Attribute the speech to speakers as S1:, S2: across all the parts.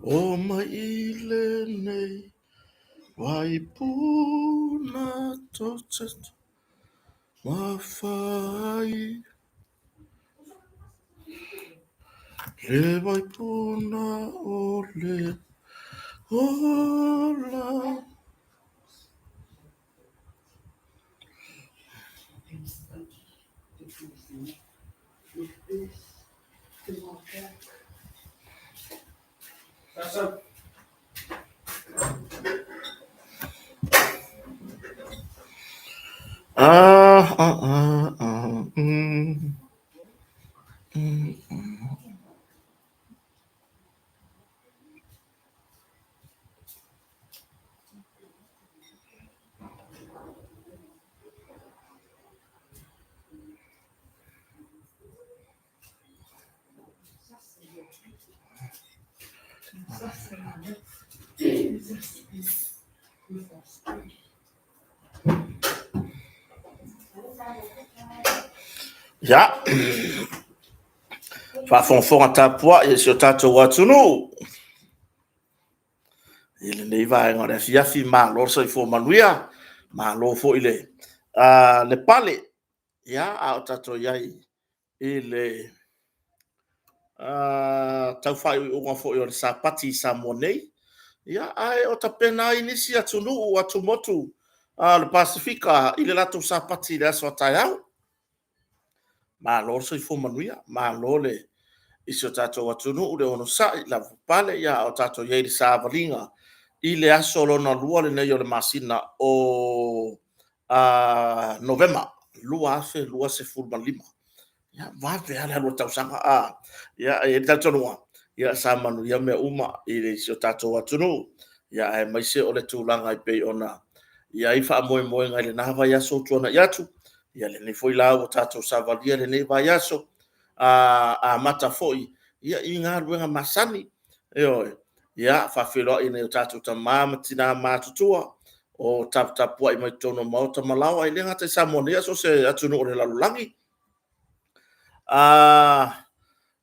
S1: O maile nei waipuna totetu mawhai le waipuna o le ola. Ya. Whafonfonga tapua e si o tatou watunu. Ile nei vai ngore fiafi malo so i fo manuia. Malo fo ile. Le pale. Ya a o tatou yai. Ile tau fai o ngafo i o le sapati sa monei. Ya ai o ta pena inisi atunu o atumotu. Le Pasifika ile lato sapati le aso tai au. Malo so i fo manuia. Malo le. Isi o tatou atunu ule ono sai la pale ya o tatou yei le savalinga i le aso lona lua le nei o le masina o Novema lua se fulma lima ya vave ala lua tausanga ya e tatonua ya sa manu ya me uma i le isi o tatou atunu ya e mai se o le tūlanga i pei ona ya i wha moe moe ngai le nawa ya so tuana yatu ya le nei foi la o tatou savalia le nei vai aso a mata foi ia i ngā ruenga masani ia whawhiro i nei o tātou ta māma tina mātutua o taputapua i mai tono maota malawa i lenga te Samonia so se atunu o le lalulangi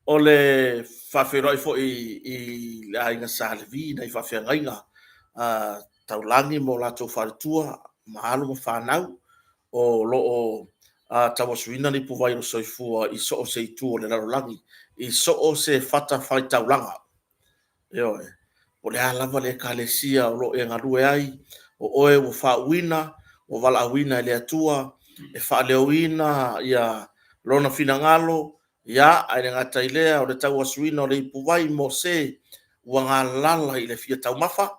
S1: o le whawhiro i fo i le ainga salevi nei whawhiangainga taulangi mo lato wharitua mahalo mo whanau o loo tawasuina ni puwai o soifua i so o se itu o le lalulangi i so o se fata whai taulanga o le alava le kalesia o lo e ngarue ai o oe o whauina o wala awina le atua e whaleoina ia lona finangalo ia ai ngata ilea o le tawasuina o le puwai mo se ua ngā lala i le fia taumafa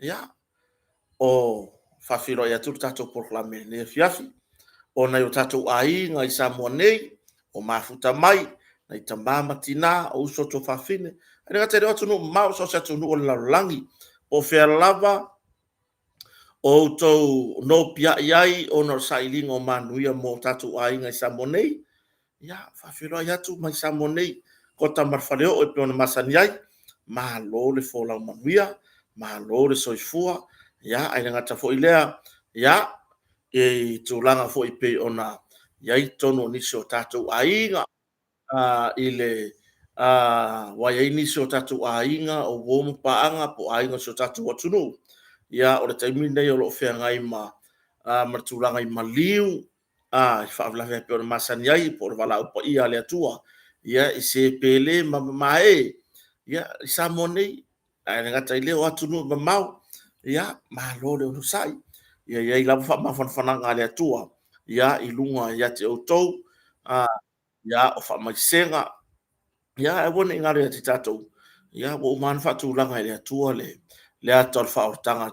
S1: ia o whawhiro ia turu tatou proklame ne fiafi o nei o tatou ainga i Samoa nei o mafuta mai na i tamama tina o uso to whawhine ane ngata reo tunu mau so se tunu o le lalulangi o whea lava o tau no pia iai o no sailinga o manuia mo tatou ainga i Samoa nei ia whawhiro ia tu mai Samoa nei ko tamarwhaleo o e peona masani ai ma lo le fola manuia ma lo le soifua ia ane ngata fo ilea ia e tūlanga fo i pe ona iai tono nisi o tatou ainga i le wai ai nisi o tatou ainga o womu paanga po ainga so tatou atunu ia o le taimi nei o lo whengai ma tūlanga i maliu i whaaflawe pe ona masani ai po le wala upa ia le atua ia i se pele ma mae ia i Samoa nei ai ngata i leo atunu ma mau ia ma lo le onusai ia i lava whaamawhanawhananga le atua ia i lunga ia te outou ia o whaamaisenga ia e wane ingare te tatou ia o man whatūlanga i le atua le atal whaortanga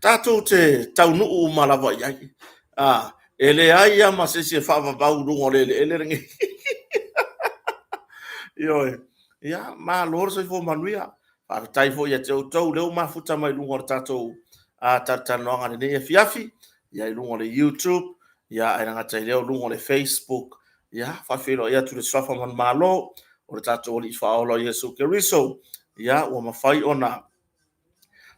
S1: tatou te taunuu malawa iai e le ai ia ma se whaamabau lunga le ringi ia ma lor se fo manuia tai fo ia te outou leo mafuta mai lunga o tatou tartanoanga le nei e fiafi ia i lunga le YouTube ia ai ngata i leo lunga le Facebook ia whawhiro ia tu le swafa man malo o le tatou li whaolo Yesu Keriso ia ua mawhai ona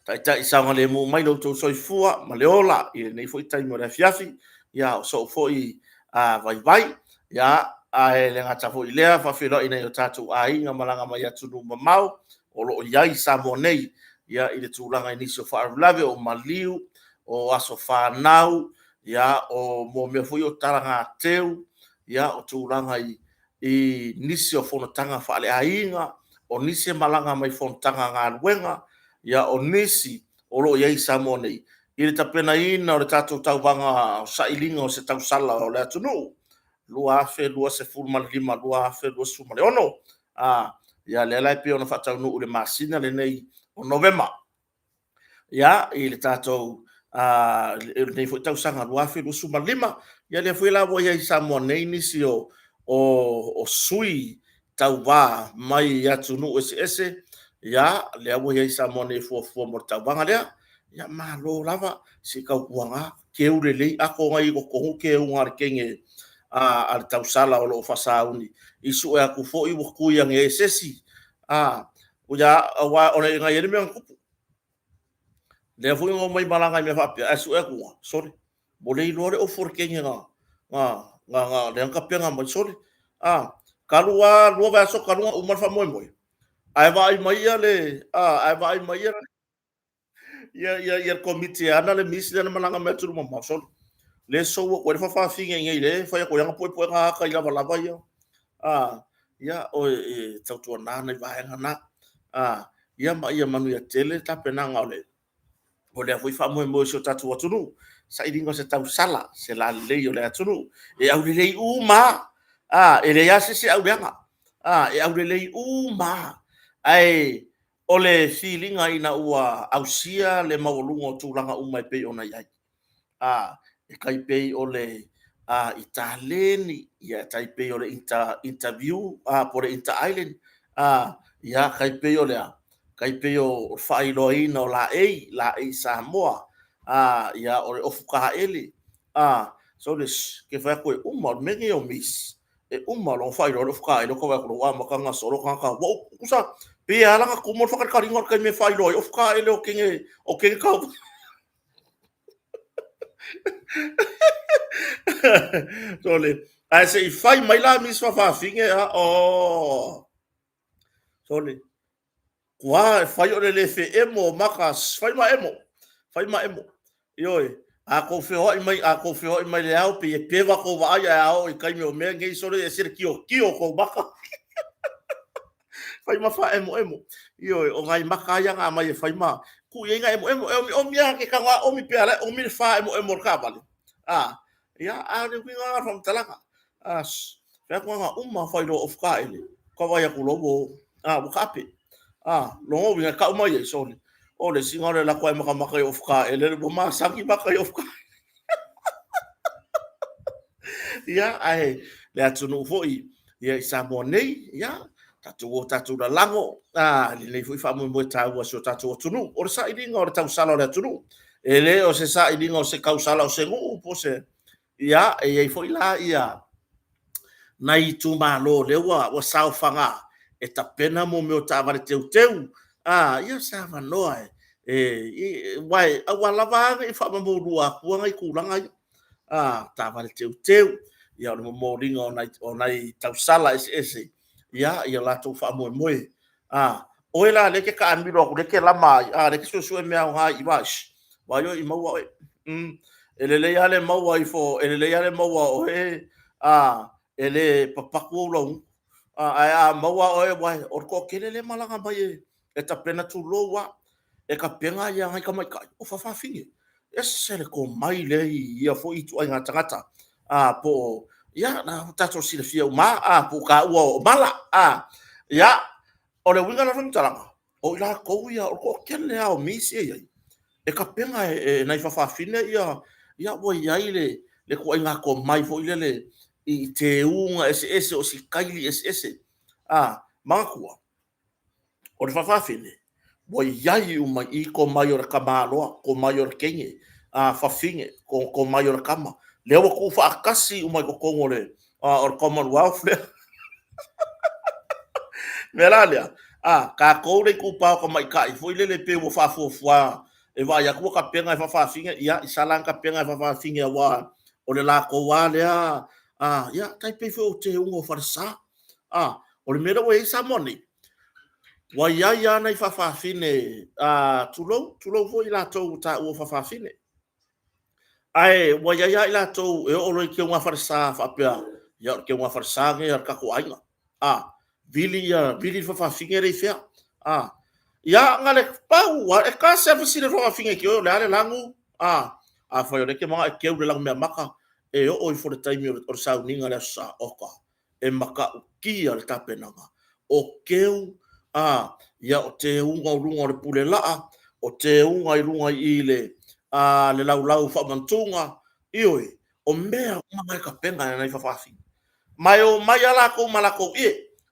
S1: tai sanga le mo mai lo to soifua ma le ola i nei fo i taimo le fiafi ia o so fo i vai ia ai le ngata fo ilea fa filo ina yo tatu ai nga malanga mai atu no mamau o lo yai sa monei ya ile tulanga ini so fa lave o maliu o aso fa nau ya o mo me fo yo taranga teu ya o tulanga i nisi o fono tanga fa le ainga o nisi malanga mai fono tanga nga wenga ya o nisi o lo yai sa monei ile tapena ina o le tatu tau vanga sa ilinga o se tau sala o le atu no lua fe lua se fulma lima lua fe lua suma le ono ya le lai pe ona fa tau no le masina le nei o novema ya ile tato nei fo tau sanga lua fe lua suma lima ya le foi la voia i samo nei nisi o sui tau va mai ya tunu ese ya le voia i samo nei fo mo tau vanga le ya malo lava si ka kuanga ke ure le ako ngai ko ke ungar kenge al tau sala o lo fasauni isu e aku fo i ku yang e sesi o ya wa o le ngai me kupu le fo ngo mai malanga me fa asu e ku sorry boleh lore o for kenya nga le ka penga mai sorry kalua lo va so kalua umar fa moi moi ai vai mai ale ai vai mai ya komite ana le misi le malanga me tu mo sorry le so o fa fa finga ngai le fa ya ko yang po nga ka ya lava ya ya o tau tua nana i vaenga na ia manu ya tele ta pena ngole o le foi fa mo so tatu atunu sa idingo se tau sala se la le yo le atunu e au le uma e le ya se au lenga e au le uma ai o le feelinga ina ua ausia le maulungo tulanga uma pe ona yai e kai pe o le italeni ya tai pe o le interview por inter island ya kai pe o le kai pe o failoina o la ei Samoa ya o le ofuka ele so les ke fa ko umma menge o mis e umma lo failo o ofuka ele ko va ko wa makanga solo kanga wo kusa pe ala ka ko mo fa ka ringo ka me failo o ofuka ele o kenge ka Sole, ai se fai mai la mis fa finge sole. Kwa fai o le fe emo makas, fai ma emo. Yoi, ko fe ho mai le au pe peva ko va ya au i kai me o me ngai sole e sir kio ko maka. Fai ma fa emo. Yoi, o ngai maka ya nga mai fai ma. Ku ye ngai emo o mi ke ka o mi pe ala o mi fa emo ka vale. Ya ale winga from talaka fa ko nga fai do of ka ele ko va ya ku lobo bu kape lo winga ka uma ye so o le singore la ko maka of ka ele bo ma sangi maka of ka ya ai le atu no foi ya sa monei ya tatu la lango le foi fa mo ta wa so tatu tunu o sa idinga o tau sala le tunu ele o se sa idinga o se kausala o se ngu po se ia e foi la ia nai tu malo le wa sao fanga e ta pena mo me o ta vale teu ia sa va noa wai a wala va e fa mo lua ku ngai ku langa ta vale teu ia mo ringa o nai tau sala ese ia la tu fa mo o ela le ke ka amiro ku le ke la mai le ke so me ha i vas wa yo i mo wa ele le ale maua i fo ele le ale maua o ele papaku lo maua o wai o ko kele le malanga mai e ta pena tu loa e ka penga ia ngai ka mai kai o fa finge e se le ko mai le ia fo i tu ai ngata po ia na tato si le fia po ka o mala ia o le winga na fantala o la ko ia o ko kele au misi e ka penga nai fa fine ia wo ia le ko inga ko mai fo ile i te unga ese o si kaili ese makua o le fa fine wo ia uma i ko maior kamalo ko maior kenge fa finge ko maior kama le wo ko fa kasi uma ko ngole or commonwealth melalia ka ko le ku pa ko mai kai fo ile le pe wo fa fo e vai aku ka penga fa finga ia isalang ka penga fa finga wa o le la ko wa le ia tai pe fo te ungo farsa o le mera we sa moni wa ia na fa fa fine tulo fo ila to ta o fa fa fine ai wa ia ila to e o lo ke unga farsa fa pe ia ke unga farsa nge ka ko ainga vili fa fine re fia ia ngale pau wa e ka se fa sine fa fine ke o le ale langu fa yo ke mga ke o le langu me maka e o i for the time o sa ninga le sa oka e maka ki al tapenanga o keu ia o te unga runga le pule laa o te unga i runga i le lau fa mantunga ioi o mea mai ka penga na i fafafi mai o mai ala ko malako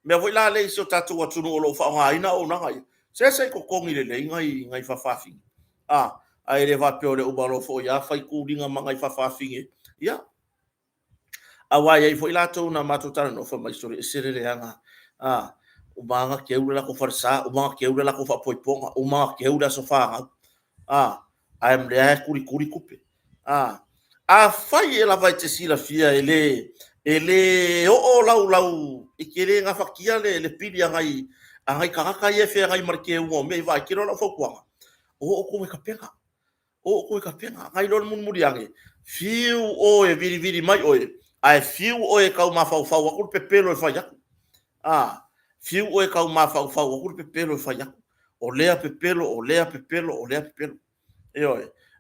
S1: me voi la le so tatu wa tunu o lo fa ina o nanga se ko kongi le ngai fafafi ai le va pe o le ubalo fo ia fai ku ringa mangai fafafi ia awai ai foi lato na matutana no fa mai story serere anga o manga ke ula la ko farsa o manga ke ula la ko fa poiponga o manga ke ula so fa ai mle ai kuri kupe fai ela vai te sila fia ele o lau ikere nga fakia le pili angai kaka ye fe ngai marke o me vai kiro la fo kwa o ko me kapenga ngai lon mun muriange fiu o e viri mai o ai fiu o e kau mafau ko pepelo e fa ya fiu o e kau mafau ko pepelo e fa ya o lea pepelo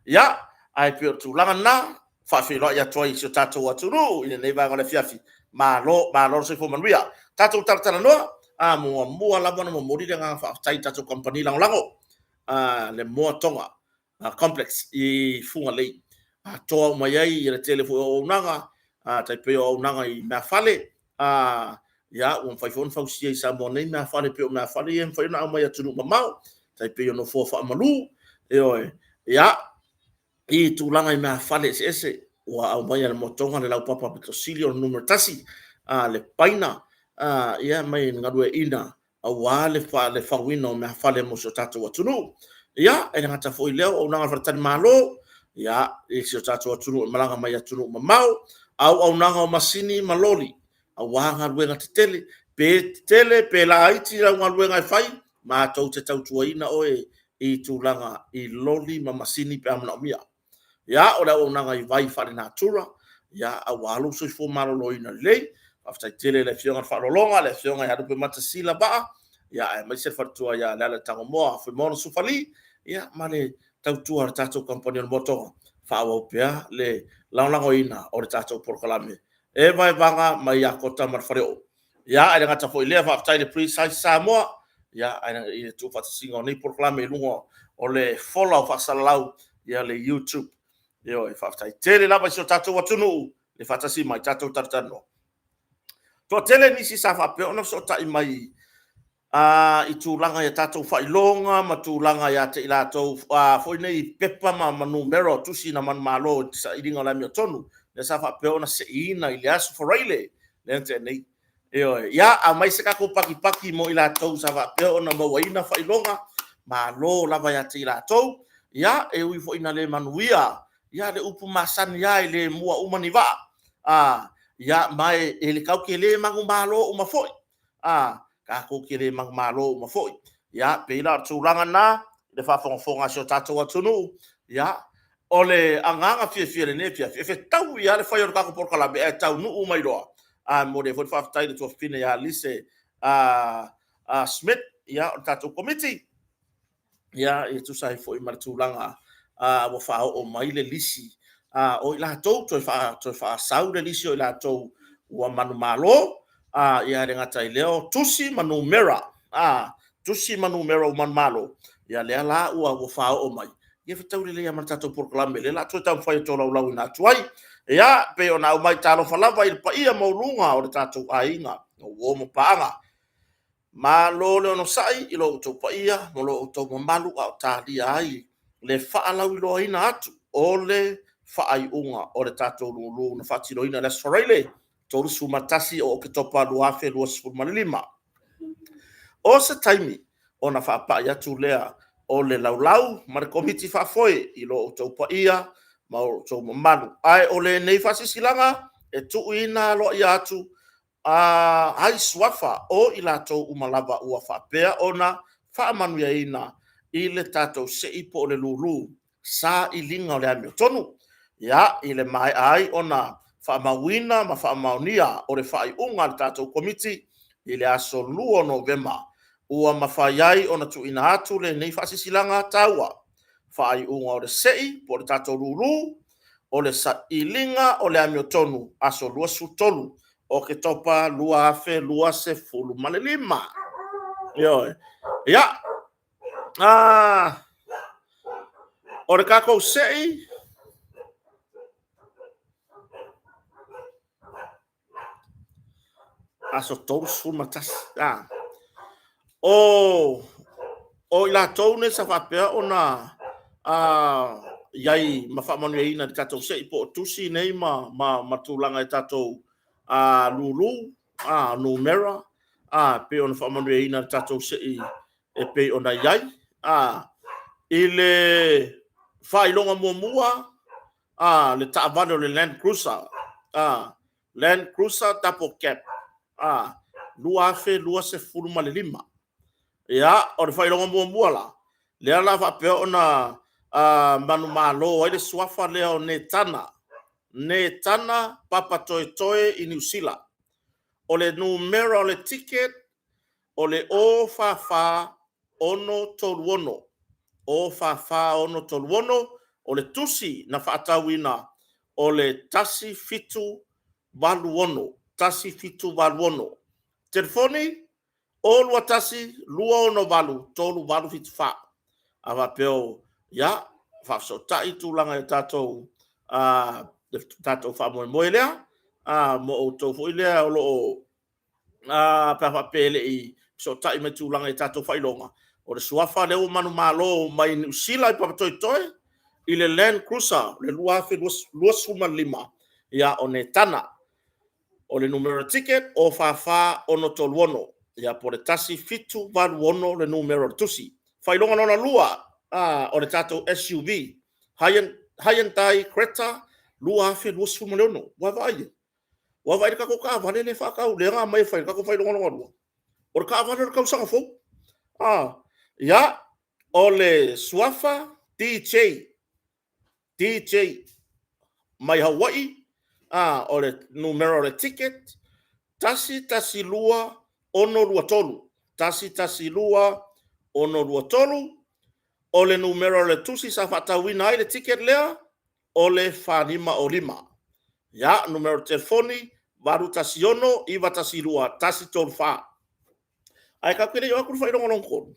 S1: ia ai pe tu langa na fa fe lo ya toi so tato wa turu ina nei va ngole fiafi ma lo se fo manuia tato tartana no mo la bona mo mori nga fa tai tato company lango le mo tonga complex i funga lei to mai ai le telefo o nanga tai pe o nanga i na fale ia un fai fon fa si sa mo nei na fale pe o na fale en fa na mai atu mamau tai pe no fo fa malu ia i tūlanga i mea whale ese wa au mai al motonga le lau papa Petrosilio numero tasi le paina ia mai ngadue ina au wa le whawina o mea whale mo so tatu atunu ia e ngata fo i leo au nanga wharatani malo ia i so tatu atunu malanga mai atunu mamau au nanga o masini maloli au wa ngadue ngata tele pe la aiti la ngadue ngai whai ma tau te tau tuaina oe i tūlanga i loli ma masini pe amana omia ia o la nanga i vai fa na tura ia a walu so fo malo loina lei after tele le fionga fa longa le fionga ya do mata sila ba ia mai se fartua ia la tango mo fo mo sufali ia male tautua tato company moto fa wa pea le launga o tato por kalame e vai vanga mai a kota mar fareo ia ai ngata fo ile fa after le precise samo ia ai i tu fa singo ni por kalame lungo o le follow fa salau ia le YouTube yo e faftai tele lava so tatou atunu le fatasi mai tatou tartano to tele nisi sa fa pe ona so tai mai i tūlanga ia tatou whailonga ma tūlanga ia te ilatou foi nei pepa ma numero tusi na man malo sa iringa la mi tonu le sa fa pe ona se ina ile asu foraile le te nei ia a mai se ka ko paki mo ilatou sa fa pe ona mo waina whailonga ma lo lava ia te ilatou ia e ui foi na le manuia ia le upu masani ia le mua umani va ia mai ele kau ke le mangu malo uma foi ka ko ke le mangu malo uma foi ia pe la tūlanga na le fa fonga so tatou atunu ia ole anganga fie le ne fie tau ia le fai o ka ko por kala be tau nu uma iroa mo de foi fa tai le to fine ia lise Smith ia tatou committee ia e tu sai foi mar tūlanga wa fa o mai le lisi o la tou to fa sau le lisi o la tou wa manu malo ia le ngata leo tusi manu mera man malo ia le la wa fa o mai ia fa tau le ia man tatou proclame le la tou tam fa to lau na tuai ia pe ona o mai talo fa lava il pa ia mo lunga o tatou ainga o mo paanga malo le no sai i lo to pa ia mo lo to malu au talia ai le fa'alau loina atu o le fa'ai unga o le tatou lulu na fa'atiloina le soraile tolu sumatasi o ke topa luafe lua sifurmalilima o se taimi ona fa'apa'i atu lea o le laulau ma le komiti fa'afoe i lo tou paia ma o tou mamalu ae o le nei fa'asisilanga e tuuina lo ia atu ai suafa o i latou umalava ua faapea ona faamanuiaina i le tatou seʻi po o le lūlū sa iliga o le amiotonu ia i le maeʻa ai ona faamauina ma faamaonia o le faaiʻuga le tatou komiti i le aso lua o Novema ua mafai ai ona tuuina atu lenei faasisilaga taua faaiʻuga o le seʻi po o le tatou lūlū o le saʻiliga o le amiotonu aso lua sutolu o ke topa lua afe lua sefulu ma le lima. Ioe. Ia. O le kākou seʻi aso tolu sefulu ma tasi. O i latou nei sa faapea ona iai ma faamanuiaina le tatou seʻi po o tusi nei ma tulaga e tatou lūlū numera pe ona faamanuiaina le tatou seʻi e pei ona iai i le faailoga muamua le taʻavale o le Land Cruiser Land Cruiser double cab lua afe lua sefulu ma le lima ia o le faailoga muamua la lea la faapea ona manumālō ai le suafa lea o Netana papa toetoe i New Zealand o le numera o le ticket o le ofafā ono toluono ofafā ono toluono o le tusi na faatauina o le tasi fitu valuono telefoni o lua tasi lua ono valu tolu valu fitu fa avapeo ia faasotaʻi tulaga e tatou tatou faamoemoe lea mo outou foʻi lea o loo faapeleʻi sotaʻi mai tulaga i tatou faailoga o le suafa le ua manumālō mai niusila i papatoetoe i le Land Cruiser le lua afe lua sefulu ma le lima ia o Netana o le numero ticket o fafā ono toluono ia po le tasi fitu valuono le numero le tusi faailoga lona lua o le tatou SUV Hyundai Creta lua afe lua sefulu ma le ono ua vaai le kako kaavale le faakaulega mai fai kako faailoga lua o le kaavale o le kausaga fou ia o le suafa DJ mai Hawaii o le numero o le ticket tasi lua ono lua tolu tasi lua ono lua tolu o le numero o le tusi sa faatauina ai le ticket lea o le fanima o lima ia numero telefoni valu tasi ono iva tasi lua tasi tolu fa ai kakele yo aku faailoga logokolu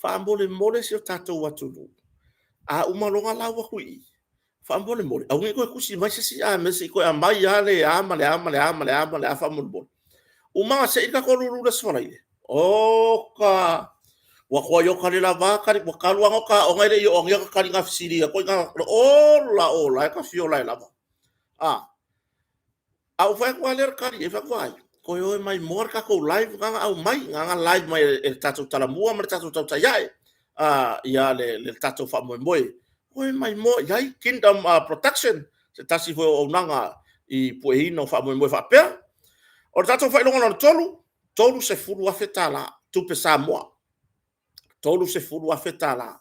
S1: faamolemole se o tatou atunu umaloga laua kuʻi faamolemole auge koe kusi mai sesi mese koe amai a le ama faamolemole umaga seʻi kako lulu le sefalaile oka ua koa ioka le lava ua kaluaga o kaʻoga i le ioʻogia kakaliga fesilia koe ola e kafiola e lava au fai koa le kali e fai koe oe mai moa kakou live gaga au mai gaga live mai e tatou talamua ma le tatou tautaiae ia le tatou faamoemoe koe mai moa iai Kingdom Protection se tasi foi o aunaga i pueina o faamoemoe faapea o le tatou faailoga lona tolu sefulu afe tālā tupe Samoa tolu sefulu afe tālā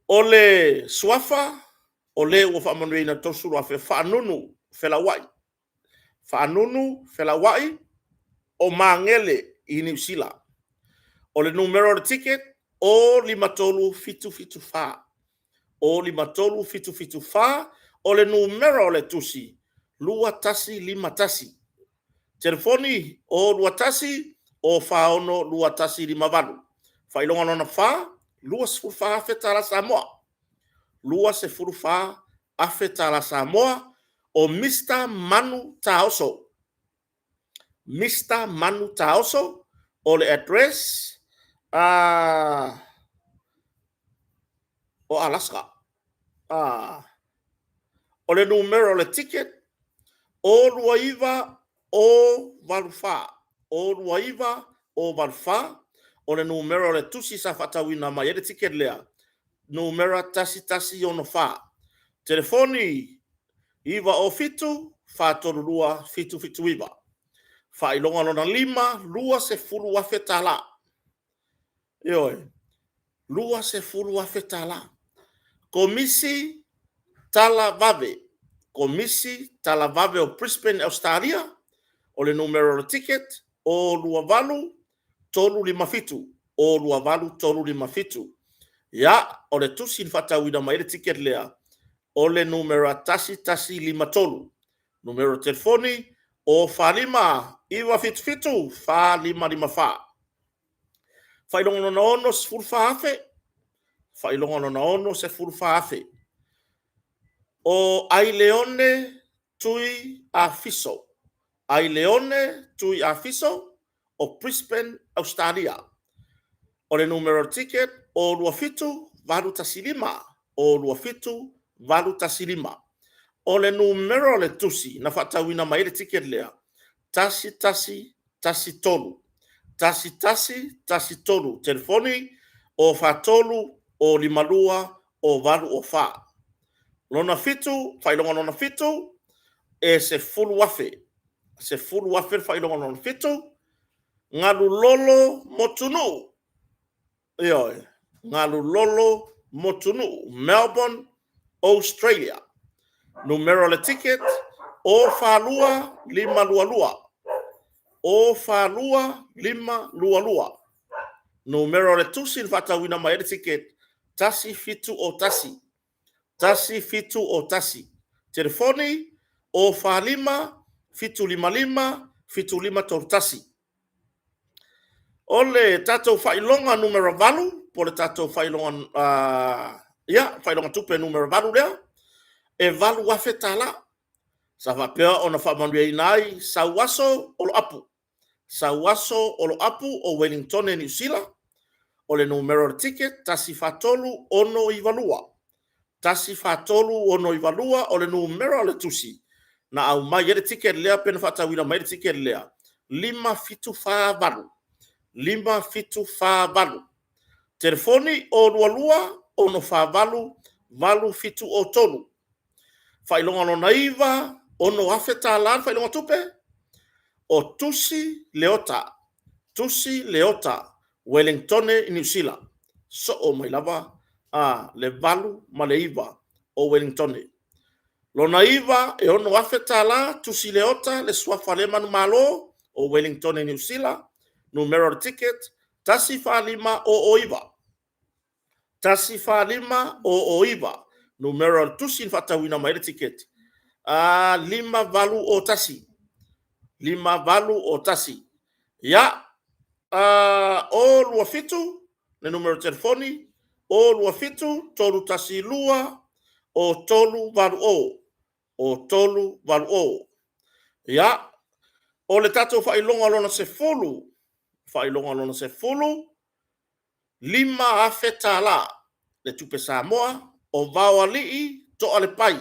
S1: o le suafa o le ua faamanuiaina tosulu afe faanunu felauaʻi o magele i New Zealand o le numero o le ticket o limatolu fitufitufā o le numero o le tusi lua tasi lima tasi telefoni o lua tasi o faono lua tasi lima valu faailoga lona fā lua sefulu fā afe tālā Samoa o Mr. Manu Taoso o le address o Alaska o le numero o le ticket o luaiva o valufā o le numero o le tusi sa faatauina mai le ticket lea numero tasi ono fā telefoni iva o fitu fatolu lua fitu fitu iwa. Whailonga lona lima, lua se fulu wafe tala. Ioi, lua se fulu wafe tala. Komisi tala vave. Komisi tala vave o Brisbane, Australia. O le numero le ticket o lua valu tolu lima fitu. O lua valu tolu lima fitu. Ya, o le tusin fatawina mai le ticket lea. O le numero tasi lima tolu. Numero telefoni o falima iwa fitu fitu fa lima lima fa. Whailonga na ono se furfa afe. Whailonga na ono se furfa afe. O ai leone tui a fiso. Ai leone tui a fiso o Brisbane, Australia. O le numero ticket o lua fitu valu tasilima. O lua fitu valu tasilima. O le numero le tusi na fatawina mai le ticket lea. Tasi tolu. Tasi tolu. Telefoni o fatolu o limalua o valu o fa. Lona fitu, whailonga lona fitu, e se fulu wafe. Se fulu wafe whailonga lona fitu, ngalu lolo motunu. Ioi, ngalu lolo motunu. Melbourne, Australia. Numero le ticket, o falua lima lua lua. O falua lima lua lua. Numero le tusi fatawina mai le ticket, tasi fitu o tasi. Tasi fitu o tasi. Telefoni o falima fitu lima lima fitu lima tortasi. Ole tato failonga numero valu, po le tato failonga failonga tupe numero valu lea. E valu wafe tala. Sa vapea ona whamanua inai sauaso olo apu. Sauaso olo apu o Wellington e New Zealand. O le numero ticket tasi fatolu ono ivalua. Tasi fatolu ono ivalua o le numero le tusi. Na au mai ele ticket lea pena fatawina mai ele ticket lea. Lima fitu fa valu. Lima fitu fa valu. Telefoni o lua ono fa valu. Valu fitu o tolu. Whailonga no naiva ono afeta lan whailonga tupe. O tusi leota. Tusi leota. Wellington e New Zealand. So o mai lava le valu ma le iva o Wellington. Lo naiva e ono afeta la tusi leota le swafa le manu malo o Wellington e New Zealand. Numero ticket tasi fa lima o oiva. Tasi fa lima o oiva. Numero tusi fatawina mai ticket. Lima valu o tasi. Lima valu o tasi. Ya. O lua fitu. Le numero telefoni. O lua fitu. Tolu tasi lua. O tolu valu o. O tolu valu o. Ya. O le tato whailonga lona se fulu. Whailonga lona se fulu. Lima afeta la. Le tupe Samoa. O vawa lii to ale pai.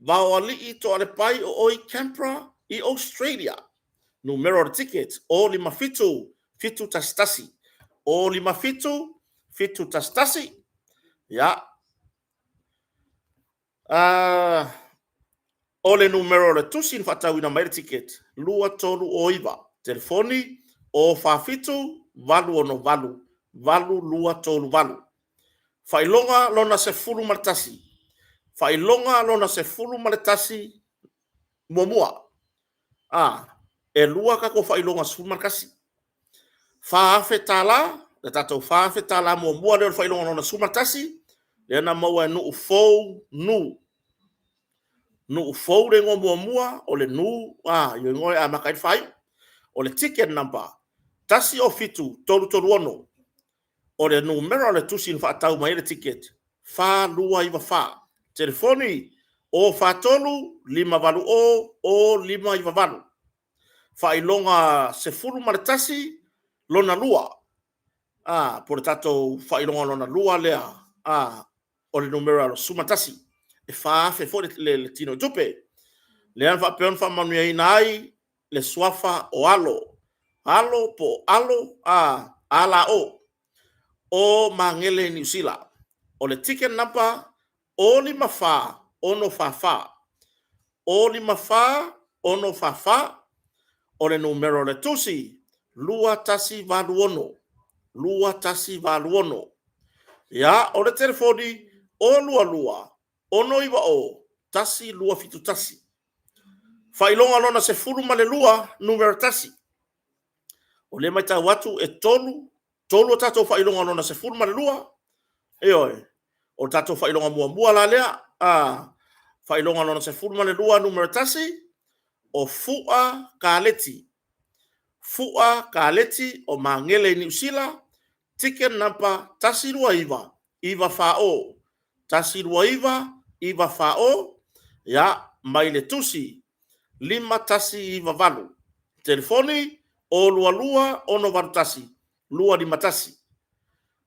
S1: Vawa lii to ale pai o oi Canberra i Australia. Numero ticket o lima fitu. Fitu tastasi. O lima fitu. Fitu tastasi. Ya. O le numero le tusin fatawina mai ticket. Lua tolu o iwa. Telefoni o fa fitu. Valu ono valu. Valu lua tolu valu. Whailonga lona se fulu martasi. Whailonga lona se fulu martasi muamua. E lua kako whailonga se fulu martasi. Whaafe tala, le tatou whaafe tala muamua leo whailonga lona se fulu martasi. Lena maua nu ufou nu. Nu ufou le ngō muamua o le nu. Yo ngoi a makai whai. O le ticket number. Tasi o fitu tolu tolu ono. O le numero le tusin whaatau mai le ticket. Wha lua iwa wha. Telefoni o whatolu lima valu o lima iwa valu. Whailonga se furu maritasi lona lua. Por tato whailonga lona lua lea. O le numero lo sumatasi. E whaafe fo le tino tupe. Lean whapeon whamanuia inai le swafa o alo. Alo po alo ala o. O mangele New Zealand. O le ticket number o lima fa ono fa fa. o lima fa, ono fa, o le numero le tusi, lua tasi valuono, lua tasi valuono. Ya, o le telefoni, o lua, ono iwa o, tasi lua fitu tasi. Failonga lona se fulu ma le lua, numero tasi. O le mai tau atu e tolu tatou failonga lona se fulu ma le lua, e oi, o tatou failonga mua la lea, failonga lona se fulu ma le lua, numero tasi, o fua kaleti. Fua kaleti o mangele ni usila, tiken nampa tasi lua iwa fao. Tasi lua iwa fao, ya mai le tusi, lima tasi iwa valu. Telefoni, o lua, ono valu tasi, lua lima tasi.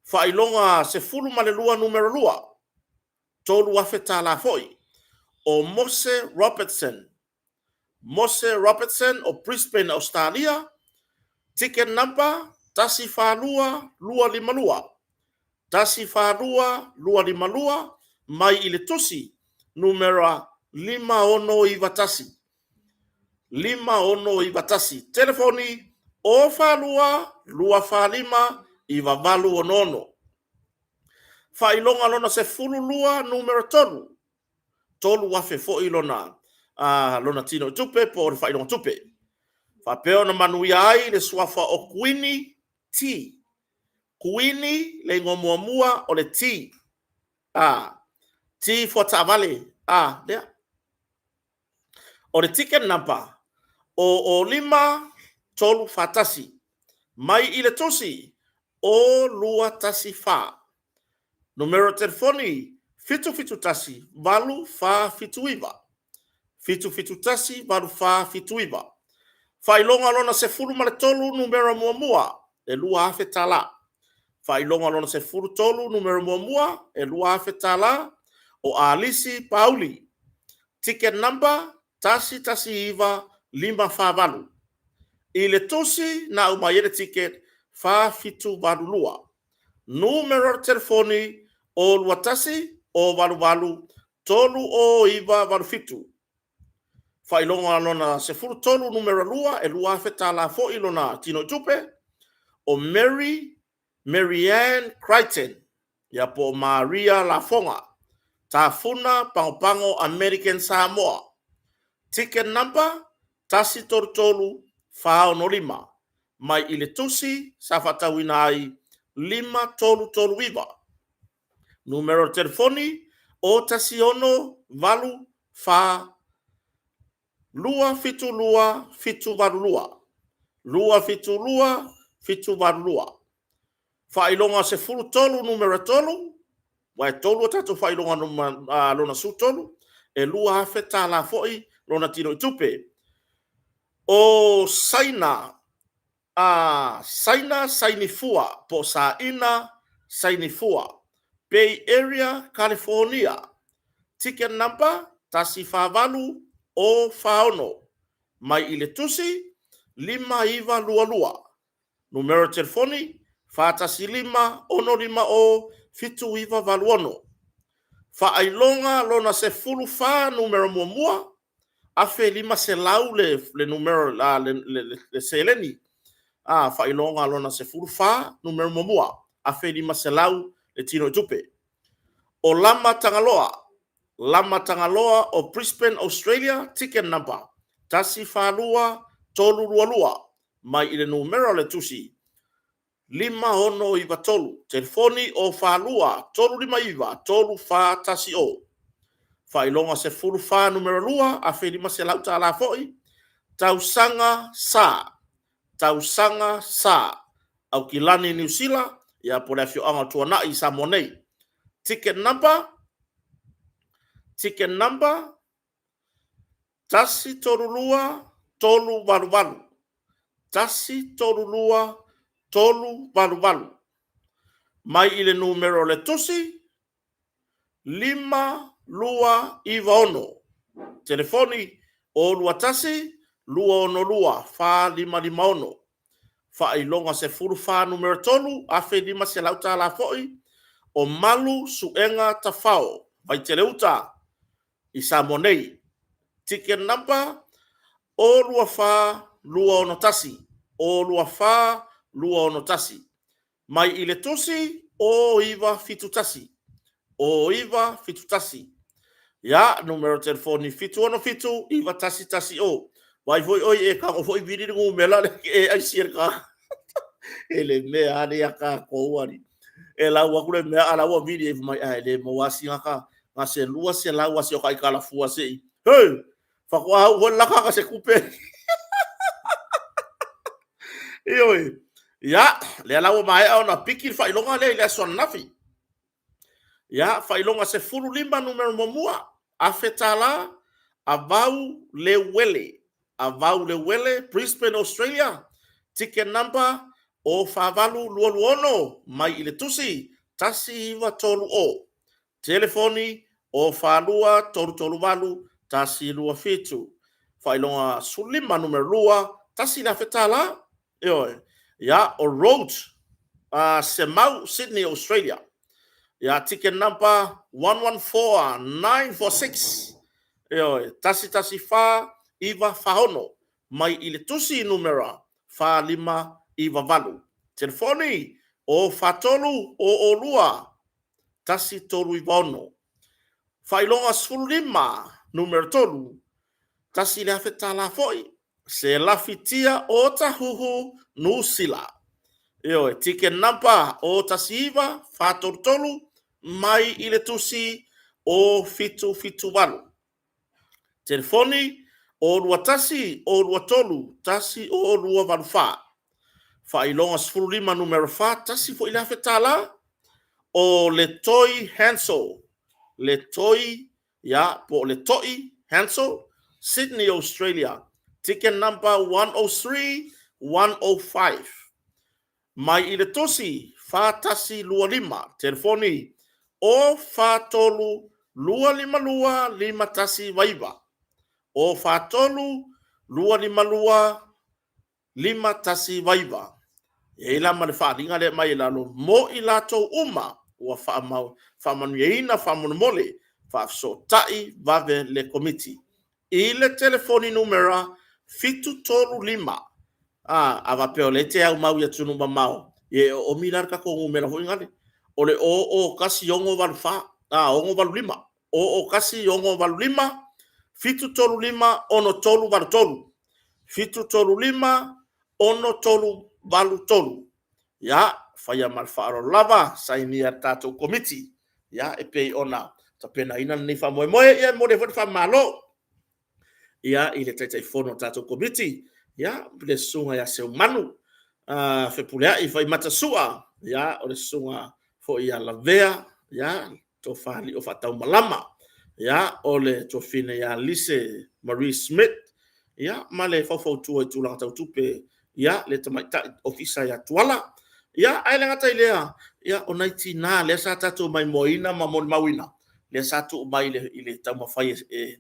S1: Failonga se fulu ma le lua numero lua, tolu afe tala foi, o Mose Robertson. Mose Robertson o Brisbane, Australia, ticket number tasi falua lua lima lua. Tasi falua lua lima lua, mai ile tusi, numero lima ono iwa tasi. Lima ono iwa tasi. Telefoni, o falua, lua falima, iwa valu ono. Failonga lona se fulu lua numero tolu. Tolu wafe fo ilona. Lona tino tupe po le failonga tupe. Fa peo na manuia ai le suafa o kuini ti. Kuini le ngomuamua o le ti. Ti fo tavale. Lea. O le ticket number. O lima tolu fatasi. Mai ile tosi. O lua tasi fa. Numero telefoni. Fitu tasi. Valu fa fitu iwa. Fitu tasi. Valu fa fitu iwa. Failonga lona se fulu male tolu numero muamua. E lua afe tala. Failonga lona se fulu tolu numero muamua. E lua afe tala. O Alisi Pauli. Ticket number. Tasi iwa. Lima fa valu. Ile tosi na umayele ticket. Fa fitu valu lua. Numero telefoni. O lua tasi. O valu. Tolu o iwa valu fitu. Failonga lona se furu tolu numero lua, e lua afe tala fo ilona tino tupe, o Marianne Crichton, ya po Maria Lafonga, tafuna pango American Samoa. Ticket number, tasi tolu, fao no lima, mai ile tusi, safata winai, lima tolu iwa. Numero telefoni, o tasi ono, valu, fa lua fitu valu lua. Lua fitu valu lua. Failonga se fulu tolu numero tolu. Wai tolu tatu failonga lona su tolu. E lua hafe tala foi lona tino itupe. O saina. Saina sainifua. Po saina sainifua. Bay Area, California. Ticket number tasi favalu o faono. Mai ile tusi, lima iwa lua. Numero telefoni, fatasi lima, ono lima o, fitu iwa valuono. Faailonga lona se fulu fa numero muamua, afe lima se lau le numero le seleni. Faailonga lona se fulu fa numero muamua, afe lima se lau le tino tupe. O Lama Tangaloa o Brisbane, Australia, ticket number. Tasi falua, tolu lua. Mai ile numero le tusi. Lima ono iwa tolu. Telefoni o falua, tolu lima iwa, tolu fa tasi o. Failonga se fulu fa numero lua, afe lima se lauta ala foi. Tausanga sa. Au kilani New Zealand, ya pole afio anga tuana i Samonei. Ticket number, tasi tolulua, tolu valu. Tasi tolulua, tolu valu. Mai ile numero le tusi, lima lua iwa ono. Telefoni, o lua tasi, lua ono lua, fa lima ono. Fa ilonga se furu fa numero tolu, afe lima se lauta la foi, o malu suenga tafao, vai teleuta, i Samonei. ticket number o lua fa lua ono tasi. O lua fa lua ono tasi. Mai i le tusi o iwa fitu tasi. O iwa fitu tasi. Ya, numero telefoni fitu ono fitu, iwa tasi tasi o. Wai foi oi e ka o foi viri ngu mela e ai sir ka. Ele me ane ya ka ko wari. E la wa kule me ala wa viri e mai ele mo wasi ka. Nga se lua se la wasi o kai kala fua se. Hey! Fa kwa ho la ka se kupe. Ioi. Ya, le ala wa mai ona piki fa ilonga le son nafi. Ya, fa ilonga se fulu limba numero momua. Afetala avau le wele. Avau le wele, Brisbane, Australia. Ticket number o favalu luoluono mai ile tusi tasi iwa tolu o. Telefoni o falua tolu valu tasi lua fitu. Failonga sulima numero lua tasi la fetala. Ya, o road Semau, Sydney, Australia. Ya, ticket number 114946. Tasi fa iwa fahono mai ile tusi numera fa lima iwa valu. Telefoni o fatolu o olua tasi tolu iwaono. Failonga sulima numero tolu tasi le afetala foi se lafitia o tahuhu nusila. Ticket number o tasiva fatolu mai ile tusi o fitu walu. Telefoni o lua tasi o lua tolu tasi o lua walu fa. Failonga sulima numero fa tasi fo ile afetala o le toi Hansel. Le toi Hansel, Sydney, Australia. Ticket number 103105. Mai i le tosi fa tasi lua lima. Telefoni o fa tolu lua lima tasi waiva. O fa tolu lua lima tasi waiva. E la ma le fa ringa le mai lalo mo i lato uma ua fa manueina fa monomole fa so tai vave le komiti. I le telefoni numera fitu tolu lima. Ava peo le te au mau ia tunu mamao. E o milar ka kongu mena hui ngale. O le o kasi ongo walu fa. Ongo walu lima. O kasi ongo walu lima. Fitu tolu lima ono tolu walu tolu. Fitu tolu lima ono tolu walu tolu. Ya, faya malfaro lava saini tato komiti. Ya, epe ona. Tapena ina ni fa moe ia mo de fa malo. Ya, ile tete fono tato komiti. Ya, le sunga ya se manu. Fe pulea i fai matasua. Ya, o le sunga fo ia la vea. Ya, to fali o fatau malama. Ya, o le to fine ya Lise Marie Smith. Ya, male fo tu e tu lang tau tupe. Ya, le tamaita ofisa ya tuala. Ya, ai langa tai lea. Ya, o naiti na le sa tatu mai moina mamon mawina. Le sa tu mai ile tau mafai e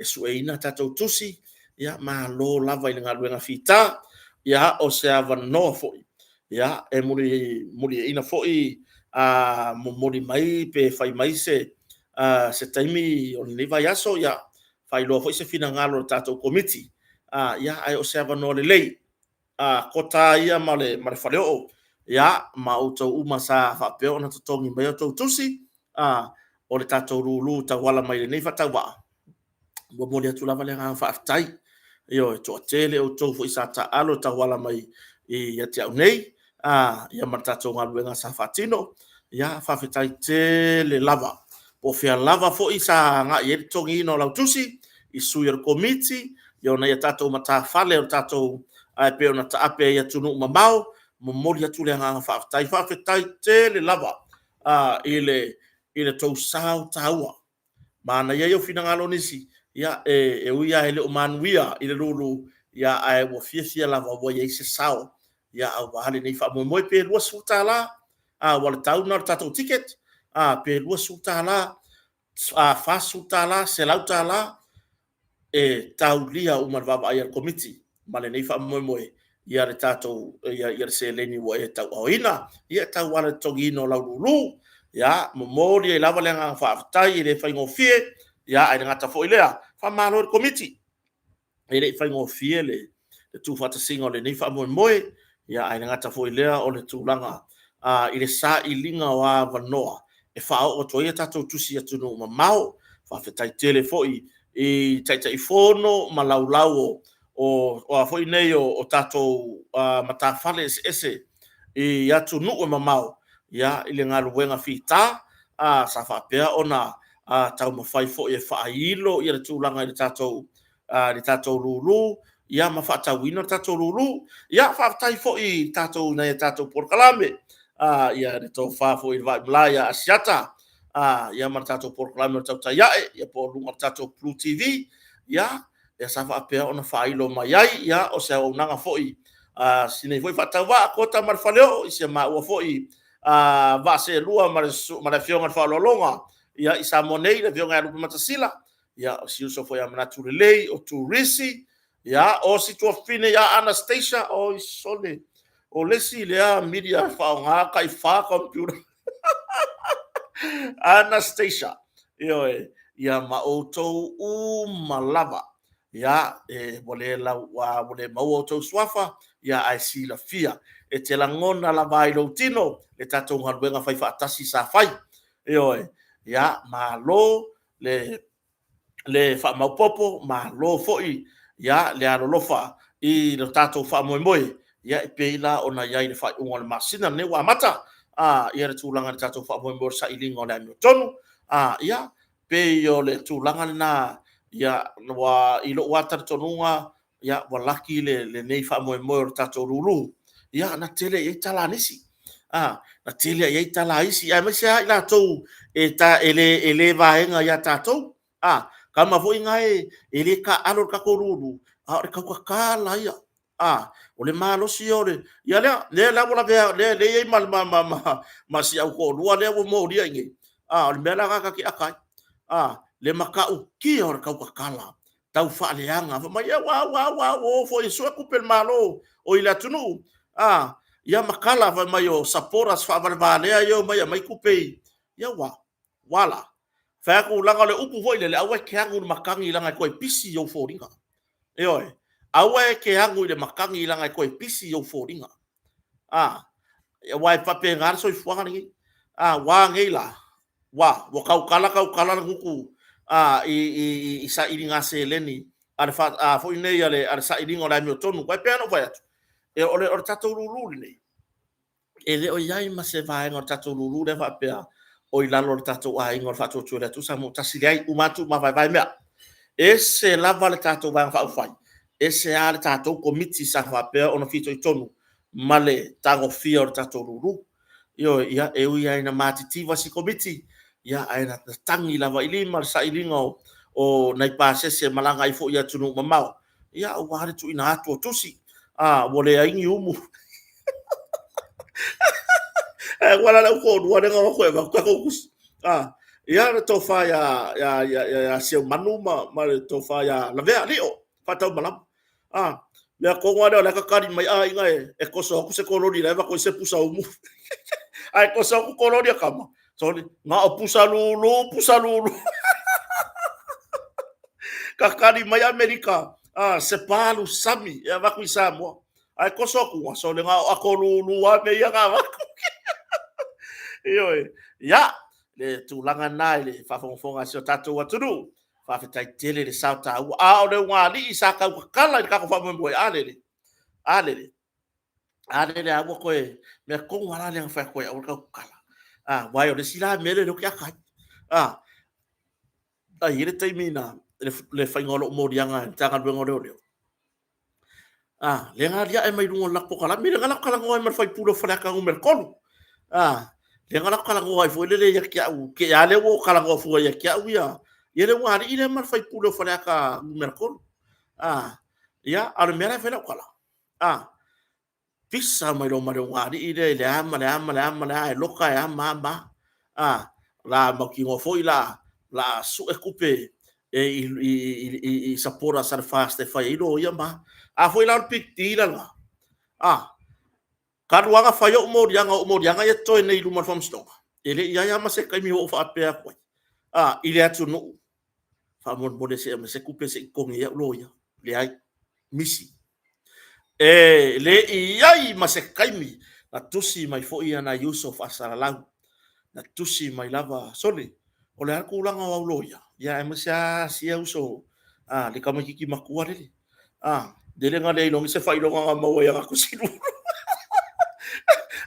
S1: sueina tatu tusi. Ya, ma lo lava i nga luenga fita. Ya, o se ava no foi. Ya, e muri ina foi muri mai pe fai mai se taimi o ni vai aso ya fai lo foi se fina ngalo tatu komiti. Ya, ai o se ava no le lei. Kota ia male faleo. Ya, ma uto uma sa fa peo na totongi mai o tusi. O le tatu rulu ta wala mai le nei fa tawa. Mo mo le tu lava le nga fa tai. Yo to tele o to fo isa ta alo ta wala mai i ya te nei ya martato nga luenga sa fatino ya fa fetai tele lava o fia lava fo isa nga ye tongi no la tusi i suyer komiti yo na ya tato mata fale o tato ai pe ona ta ape ya tunu mamau mo mo ya tu le nga fa fetai tele lava ile to sao taua mana ya yo fina ngalo nisi ya uia ele o manuia ile lulu ya ai wo fia lava wo ye se sao ya au hali nei fa mo pe lua suta la wala tau na tato ticket pe lua suta la fa suta la se lauta la tau lia o marva ai committee male nei fa mo ya le tato ya se leni wo e tau oina ya tau wala togino la lulu ya mo le lava le nga fa tai le fa ngofie ya ai ngata fo ilea malo committee ele fai ngo fiele le tu fata singa le nei fa moe ia ai ngata foi lea o le tulanga i le sa i linga wa vanoa e fa o to ia tatou tusi atu no mamao fa fetai tele foi i tai fono malaulau o foi nei o tatou matafale ese i atu nu mamao ia i le ngaluenga fita sa fa pea ona tau mafai foi e fa ilo i le tulanga i le tatou lulu ia mafaatauina tatou lulu ia faafetai foʻi tatou na tatou polokalame ia le tofā foʻi le vaʻimala ia asiata ia ma le tatou polokalame o le tautaiaʻe ia po o luga le tatou Blue TV ia ia sa faapea ona faailo mai ai ia o se auaunaga foʻi sinei foʻi faatauvaa kota ma le faleoo i se maua foʻi vaaselua ma le afioga le faalologa ia i sa mo nei le afioga e alupe matasila ia o siuso foʻi a manatu lelei o turisi ia o situafine ia Anastasia o isole o lesi lea media faaaogā kaifā computer Anastasia ia ma outou uma lava ia mo le laua mo le maua outou suafa ia ae silafia e te lagona lava ai lou tino le tatou galuega fai faatasi sa fai ia malo le faamaupopo malo foʻi ia le alolofa i le tatou faamoemoe ia e pei la ona iai le faaiʻuga o le masina lenei ua amata ia le tulaga le tatou faamoemoe o le saʻiliga o le aimiotonu ia pei o le tulaga lenā ia ua i loʻu ata le tonuga ia ua laki lenei faamoemoe o le tatou lulu ia na tele iai talanisi na tele iai talaisi ae maise ai latou e lē vaega iā tatou kama foʻi gae e lē kaalo le kakolulu o le kaukakala ia o le malosi o le ia lea ua lavea lea iai ma siʻau koʻolua lea ua molia i gei o le mea la gakakeʻaka ai le makaukia o le kaukakala tau faaleaga mai ia ua foʻi sua kupe le malo o i le atunuu ia makala mai o saporas faavalevalea ia mai mai kupei ia wala fa ku langa le upu foi le awe ke angu makangi langa ko pisi yo foringa awe ke angu le makangi langa ko pisi yo foringa ya wai fa pe ngar so fuanga ni wa ngela wa kau kala nguku i sa iringa se leni al fa foi nei ale sa iringa la mi tonu ko pe no vai e ole tatou lulu ni e le o yai ma se vai ngor tatou lulu le fa pe o i lalo le tatou aiga o le faatoutua le atusa mo tasili ai umatu mavaevae mea e se lava le tatou vaega faaufai e se a le tatou komiti sa faapea ona fitoitonu ma le tagofia o le tatou lulu ia e ui ai na matitiva si komiti ia ae na tagi lava i lima le saʻiliga o nai pasese malaga ai foʻi atunuu mamao ia ua le tuuina atu o tusi ua le aigi umu wala la ko dua de ngau ko ba ko kus ya le tofa ya se manuma ma le tofa ya la vea leo fata malam le ko ngwa le ka kari mai inga e ko so ku se koloni le va ko se pusa umu ai ko so ku koloni kama so nga pusa lulu ka kari mai amerika se palu sami ya va ku samo ai ko so ku so le nga akolulu wa me ya ga ia le tulaga nai le faafogafoga se o tatou atunu faafetai tele le sao tāua o le ugalii sa kaukakala i le kako faamoemoe alele aua koe mea kogu ala lega fai koe au le kaukakala wae o le sila mea le loke akai ai le taimina le faiga o loo moliaga le tagaluega o leoleo le galia e mai luga lako kalami le galako kalagoa e ma le faipule o faleakagu me le kolu le ngala kala ngo ai foi le ya kia u ke ale wo kala ngo foi ya kia u ya le wari ile mar fai pulo fa ka mercol ya al mera fe la kala pissa mai lo mare wari ile le ama ai loka ya mama la mo ki ngo foi la su e coupe i sapora sar fast e fai lo ya ma foi la piti la karuanga fai o morianga ia toi nei luma famstonga ele ia ma se kai mi o fa pe ko ile atu no fa mon bone se kupe se kongi ya lo ya le ai misi e le iai ma se kaimi na tusi mai fo ia na Yusuf asalalang na tusi mai lava sole o le aku langa wa lo ya e masa sia uso le kama kiki makua le dele nga le long se fa ilo nga ma wa ya ku sinu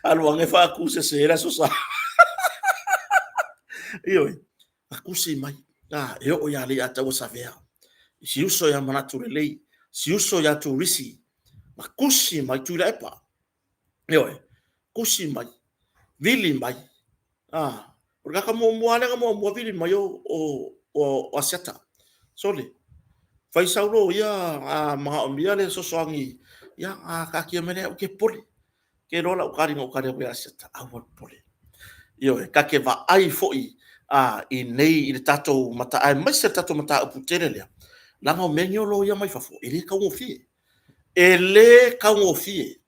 S1: alu ange fa ku se era so sa io aku si mai e o ya le ata o sa vea si uso ya manatu le si uso ya tu risi makusi mai tu la epa io kusi mai vili mai o ka mo mo vili mai o aseta sole fai saulo ya ma o mia le so soangi ya ka ki mene o ke pole ke rola o kari o aseta a wo pole io ka ke va ai foi i nei i tato mata ai mai se tato mata o putere le la no menyo lo ya mai fafo ele ka o fie ele ka o fie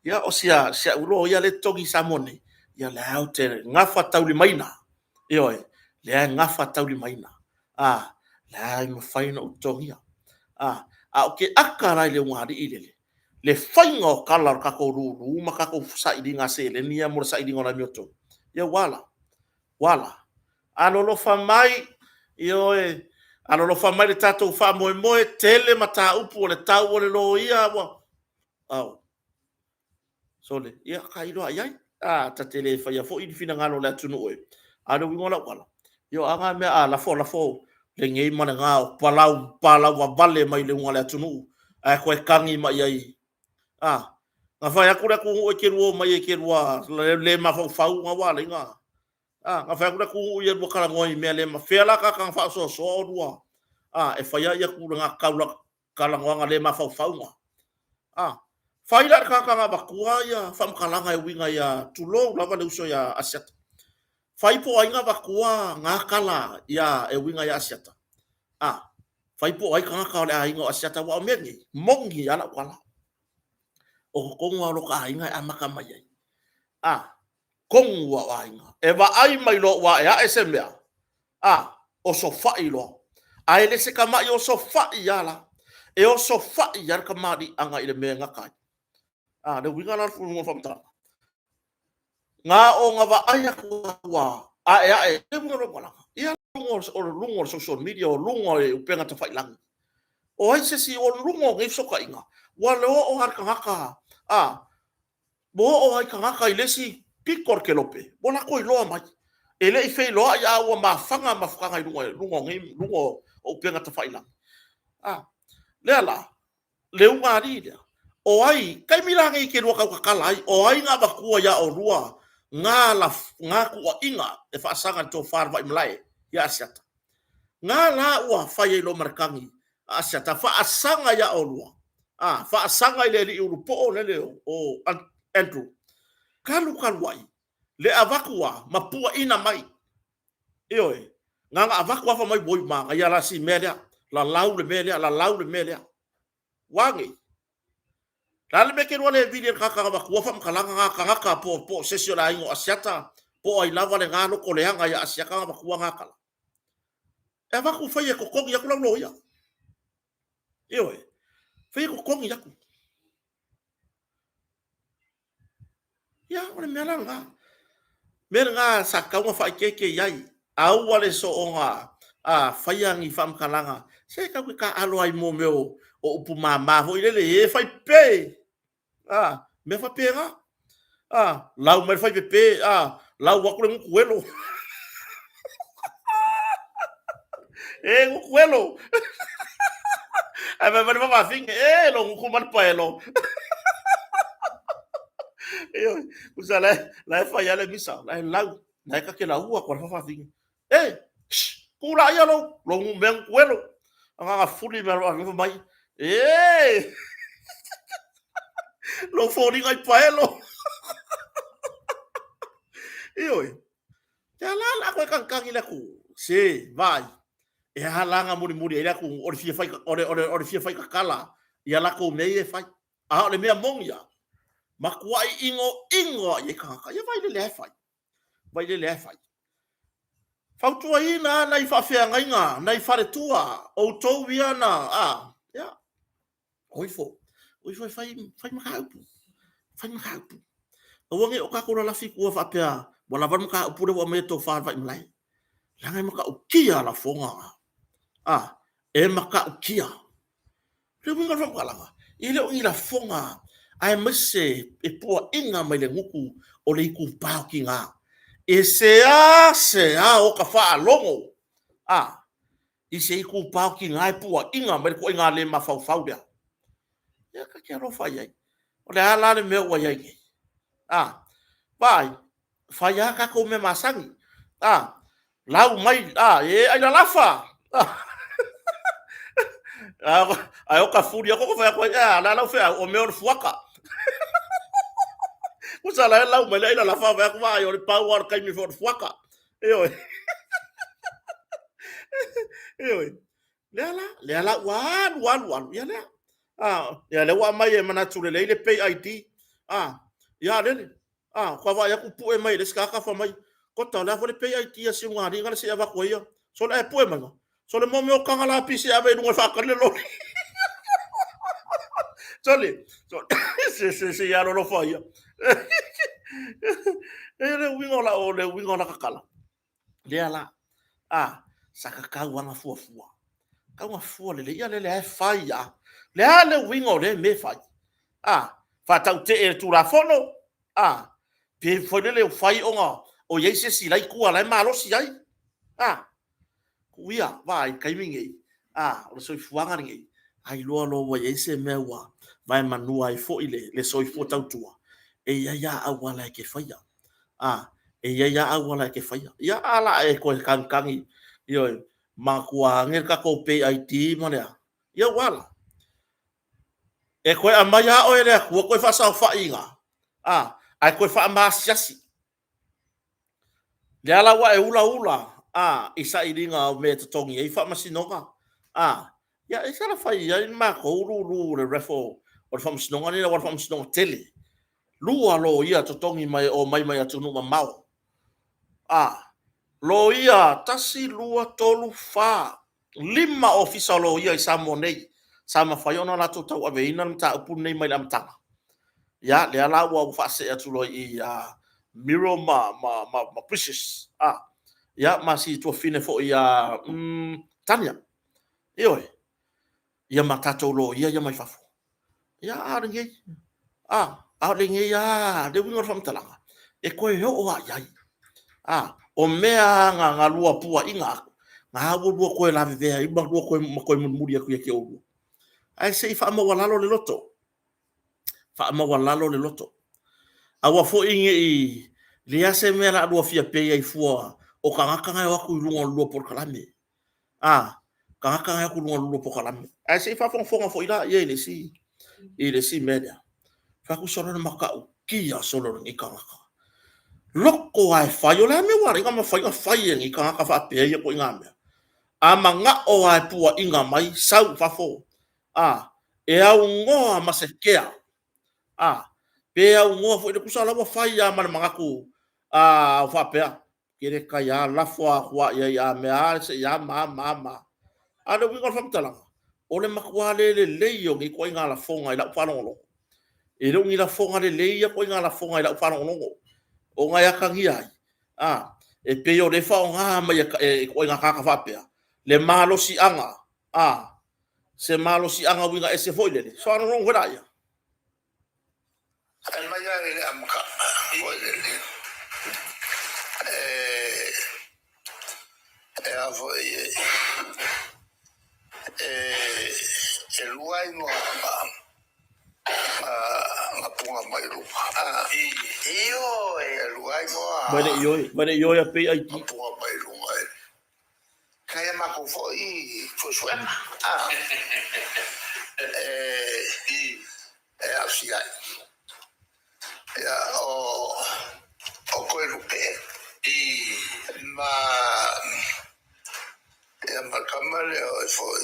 S1: ya o sia ulo ya le togi samone ya le autere ngafa tauli maina io le ngafa tauli maina la ma faina o togia o ke akara le ngari ile le fainga o kala ka ko ruru ma ka ko sa idinga se le nia mo sa idinga na mioto ya wala ano lo famai io ano lo famai le tato fa mo tele mata upu le tau le lo ia wa sole ia ka ilo ai ta tele fa ya fo i fina ngalo la tunu e ano wi ngola wala yo anga me la fo le ngei mana nga palau wa vale mai le ngola tunu ko e kangi mai ai nga fa ya kura ku o ke ruo mai ke ruo le ma fa nga wala nga nga fa kura ku ia bo kala ngoi me le ma fela ka fa so ruo e fa ya ku nga kala nga le ma fa nga faila ka ba kuaya fam kalanga e winga ya tulo lava le uso ya asiat fai po ainga ba kua nga kala ya e winga ya asiat fai po ai ka le ainga asiat wa mengi mongi ala kwala o kongo lo ka ainga amaka mai kongo wa ainga e va ai mai lo wa ya esemea o so fai lo ai le se kama yo so fai yala e o so fai yar kamadi anga ile menga kai de winga na fu mo famta nga o nga va aya ku wa e mo ro kola ia lungo social media o lungo e penga ta fai lang o ai se si o lungo ngi so ka inga wa lo o har ka haka bo o ai ka haka ile si pikor ke lope bona ko lo mai ele i fe lo ya o ma fanga lungo o penga ta fai lang le ala le unga ri o ai kai milangi ke roka kalai o ai nga bakua ya o rua nga ku inga e fa sanga to far vai mlai ya siata nga la wa fa ye lo markangi asiata fa asanga ya o rua fa asanga ile ri uru po le o Andrew kalu kalwai le avakua mapua ina mai io nga avakua fa mai boy ma ya la si melia la lau le melia wangi Dale me ke wale video kaka ba ku fa mkalanga kaka po sesio la ingo asiata po ai lava le ngano ko le anga ya asiaka ba ku nga kala. E ba ku fa ye ko ya ku lo ya. Yo fa ye ko ya ku. Ya ole me langa. Me nga saka nga fa ke yai. Au wale so onga fa yangi fa mkalanga. Se ka ku ka alo ai mo meu o upu mama ho ile le fa pe. Me fa pega. Lau me fa pe. Lau wa ku le kuelo. Kuelo. Ai vai vai fin lo ku man paelo. Usa la fa ya le misa. La ka ke la ua kwa fa fin. Ku la ya lo men kuelo. Anga fuli me mai. Lo fori ngai paelo. Ya la ko kan ile ku. Se vai. E halanga muri ele ku o fia fai o fia fai kala ia la ko nei e fai le mea mongia ma kuai ingo e ka ia vai le fai Fautua ina na I whawhiangainga, na I wharetua, o tau viana, ya. Oifo whai makaupu. Awange o kakura la fikua whapea, wala van makaupu re wa meto whawai mlai. Langai makaukia la fonga. E makaukia. Reo minga whakalanga. Ile o ila fonga, ai mese e pua inga mai le nguku o le iku pao ki ngā. E sea o ka wha longo. I se iku pao ki ngā e pua inga mai ko inga le mawhau rea. Ia ka kia rofa iai. O le ala le mea ua iai nge. Vai, whai a kako me masangi. Lau mai, ai la lafa. Ai o ka furi ako ko whai ako, la lau whea o mea o le fuaka. Kusa la lau mai la lafa whai ako vai o le pau ar kai mi fo le fuaka. Eoi. Leala wan. Ia lea. Ya le wa mai e mana tule le pay ID. Ya le. Kwa va ya ku pu e mai le ska ka fa mai. Ko ta la le pay ID ya si ngari ngala se ava ko ia. So le pu e mai. So le mo me o kanga la pisi ave no fa ka le lo. So le. So se ya lo fa ia. Le wingo la ka kala. Leala. Saka ka wanga fuafua. Ka wanga fua le ia le fai ya. Le ale wingo le me fai. Fa tau te e tu la fono. Pe foi le fai onga o ye se si lai ku ala malo si ai. Kuia vai kai mingi. O so fuanga ngi. Ai lo wa ye se me wa. Vai manu ai fo ile le so fo tau tua. E ya awala ke fai ya. E ya awala ke fai ya. Ya ala e ko kangi. Yo makua ngel ka ko pay ID mana. Ya wala. E koe a mai a oe rea, kua koe whasau whainga. Ai koe wha maasiasi. Le ala wa e ula. Isa I ringa o mea tatongi, e wha masinonga. Ya, e sara whai, ia in mako uru le refo, o le wha masinonga, nina wha masinonga tele. Lua lo ia tatongi mai o mai atunuma mau. Lo ia, tasi lua tolu wha. 5 ofisa lo ia I samo nei. Sama whai ona lato tau ave ina ta upu nei mai lam tanga. Ya, le ala ua whase atu lo I miro ma precious. Ya, ma si tua fine fo ia tanya. Ioi. Ia ma tato lo ia mai fafu. Ya, aringe. Aringe ya, de wingo whamtalanga. E koe heo o ai. O mea nga lua pua inga. Nga hawa lua koe la vivea. Iba lua koe muri aku ia ke oru. Ai sei fa ma walalo le loto. Awa fo inge I le ase me la lua fia pe ai fua o kanga wa ku lunga lua por kalame. Kanga ku lunga lua por kalame. Ai sei fa fonga fo ila ye le si. Ile si media. Fa ku solo na maka u kia solo ni kanga. Loko ai fa yo la me wa ringa ma fa ngi kanga fa pe ai ko inga me. Ama nga o ai pua inga mai sau fa fo. E au ngoa masekea. Pe au ngoa fo ile kusala wa fai ya mana mangaku. Fa pea. Kere ka ya la fo ya me se ya ma. Ada wingo famtala. Ole makwale le leio ngi ko inga la fonga ila fanolo. E lo ngi la fonga le leia ko inga la fonga ila fanolo. O nga ya kangi ai. E pe yo le fa nga ma ya ko inga ka fa pea. Le malo si anga. Se malo si anga winga ese foile. So ano rong wera ya.
S2: Ai mai le amka. Foile. Avoye. E luai no ngapunga mai rupa. Iyo e luai no.
S1: Bane yo ya pe ai.
S2: Ngapunga mai rupa. Kaya mako foi suema. Asia. Ya o koe rupe. Ma ya makamale o foi.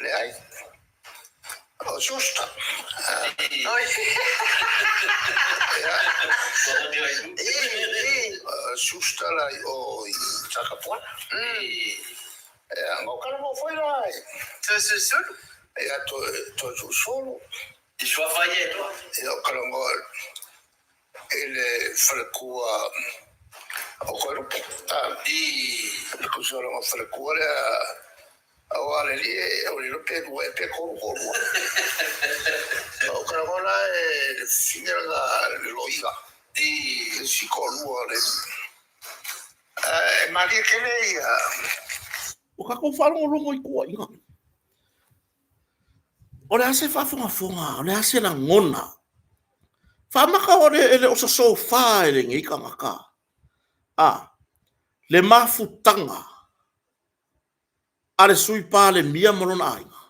S2: Le ai. O justo. Sustala o Takapua. Ngau kala mo foi lai. Solo. Ya to solo. E sua faia to. Eu kala mo ele frecua o corpo. E kusora mo frecua awale li o lo pego e pego ko. O kala mo la finga lo iba. Di psicólogo Maria Keleia.
S1: O kako falo o longo i kua inga. O le ase whafunga, o le ase na ngona. Whamaka o le o so wha le ngi ka ngaka. Le mafutanga. A le sui pā le mia morona ainga.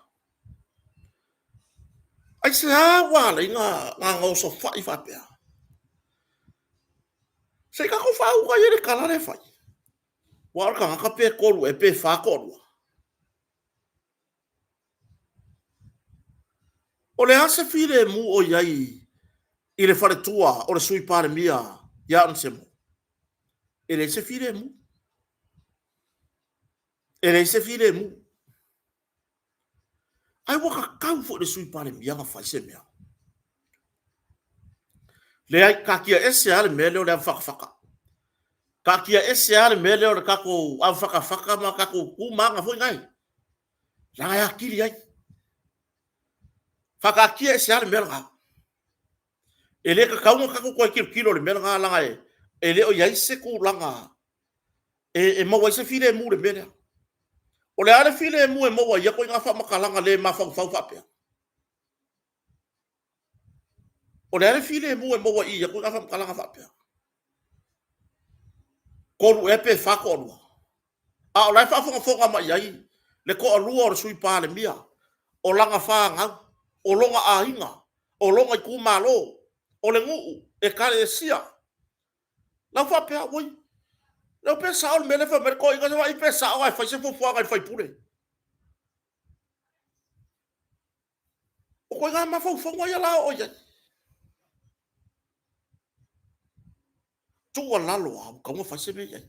S1: Ai se hawa le inga ngā so wha i whapea. Se kako whau ka yere kalare whai. Wa ka ngaka pe koru e pe wha koru. O le ase file mu o iai i le whare tua o le sui pāre mia ia ansemo. E le se file mu. E le se file mu. Ai waka kau fo le sui pāre mia nga whai se mea. Le ai kakia ese ale me leo le whakawhaka. Kakia ese ale me leo le kako au whakawhaka ma kako kumanga fo ngai. Langa ya kiri ai. Whakakia ese ale me langa. E le ka kaunga kako koe kilo le me langa langa e. E le o iai se ku langa. E mawa se file mu le me lea. O le ale file mu e mawa ia koe ngā whamakalanga le ma whau whapea. O le ale file mu e mawa ia koe ngā whamakalanga whapea. Koru e pe whakorua. A o lai whafonga ma iai. Le ko alua o le sui pāle mia. O langa whangau. O longa a inga. O longa i kumalo. O le nguu. E kare e sia. Lau whapea woi. Lau pe sao le mele wha ko inga sa i pe sao ai whai se fufuanga i whai pure. O koe ngā mawhauwhonga ia lao o iai. Tua lalo au kaunga whai se me iai.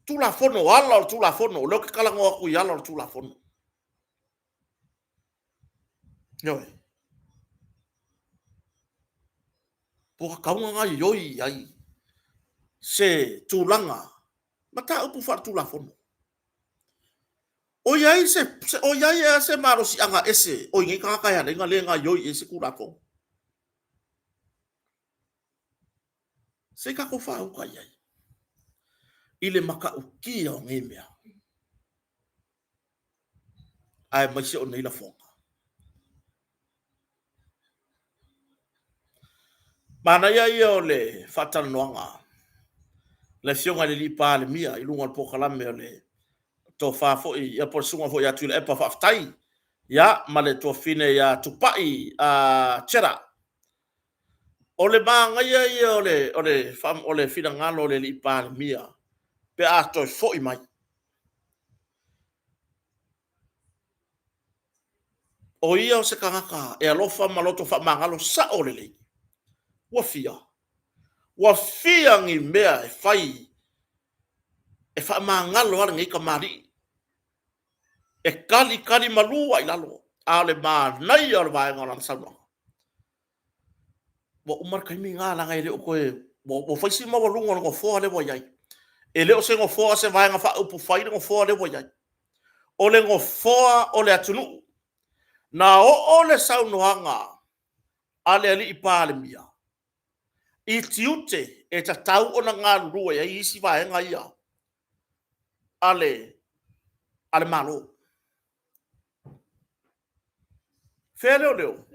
S1: Tu la fono ala o tu la fono. Leo ke kalango aku i ala o tu la fono. Yoi. Poka kaunga ngai yoi ai. Se tūlanga. Mata upu whar tu la fono. O iai se maro si anga ese. O ingi kakaya renga lenga yoi ese kura fono. Se kako whau ka iai. Ile maka ukia o ngai mea. Ai mai se o nei la fonga. Mana ia o le whatana noanga. Le fionga le lipa le mia. Ilunga le pokalame o le to whafo i. Ia por sunga fo i atu le epa whaftai. Ia ma le to fine ia tupai a tera. O le maanga ia o le fina ngalo le lipa le mia. Pe a to fo i mai. O ia o se kangaka e alofa maloto wha mangalo sa o le lei. Wafia. Wafia ngi mea e whai. E wha mangalo ala ngi ka mari. E kali malua i lalo. A le maa nai o le vaenga o lana saunanga. Wa umar kaimi ngā langa e leo koe. Wa whaisi mawa lunga ngo fōa le wa iai. E leo se ngo fōa se vaenga wha upu whai ngo fōa le wa iai. O le ngo fōa o le atunu. Na o le saunoanga. A le ali i pāle mia. I tiute e ta tau o na ngā rua e isi vaenga ia. Ale malo. Fere leo.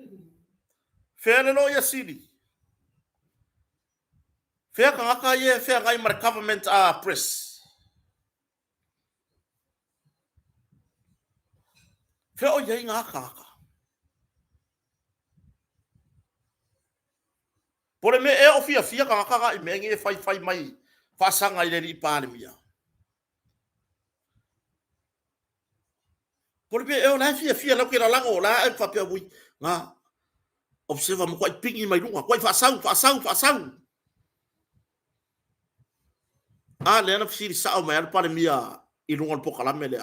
S1: Fere lo ia siri. Fere ka ngaka ia fere ngai mara government press. Fere o ia ngaka. Pore me e o fia ka ngaka i me nge fai mai. Fasanga i le li pāle mia. Por be e o la fia lau ke la lango la e whapea mui. nga observa mo kwai pingi mai lunga kwai fa sau le ana fsiri sa o mai al pale mia I lunga po kala mele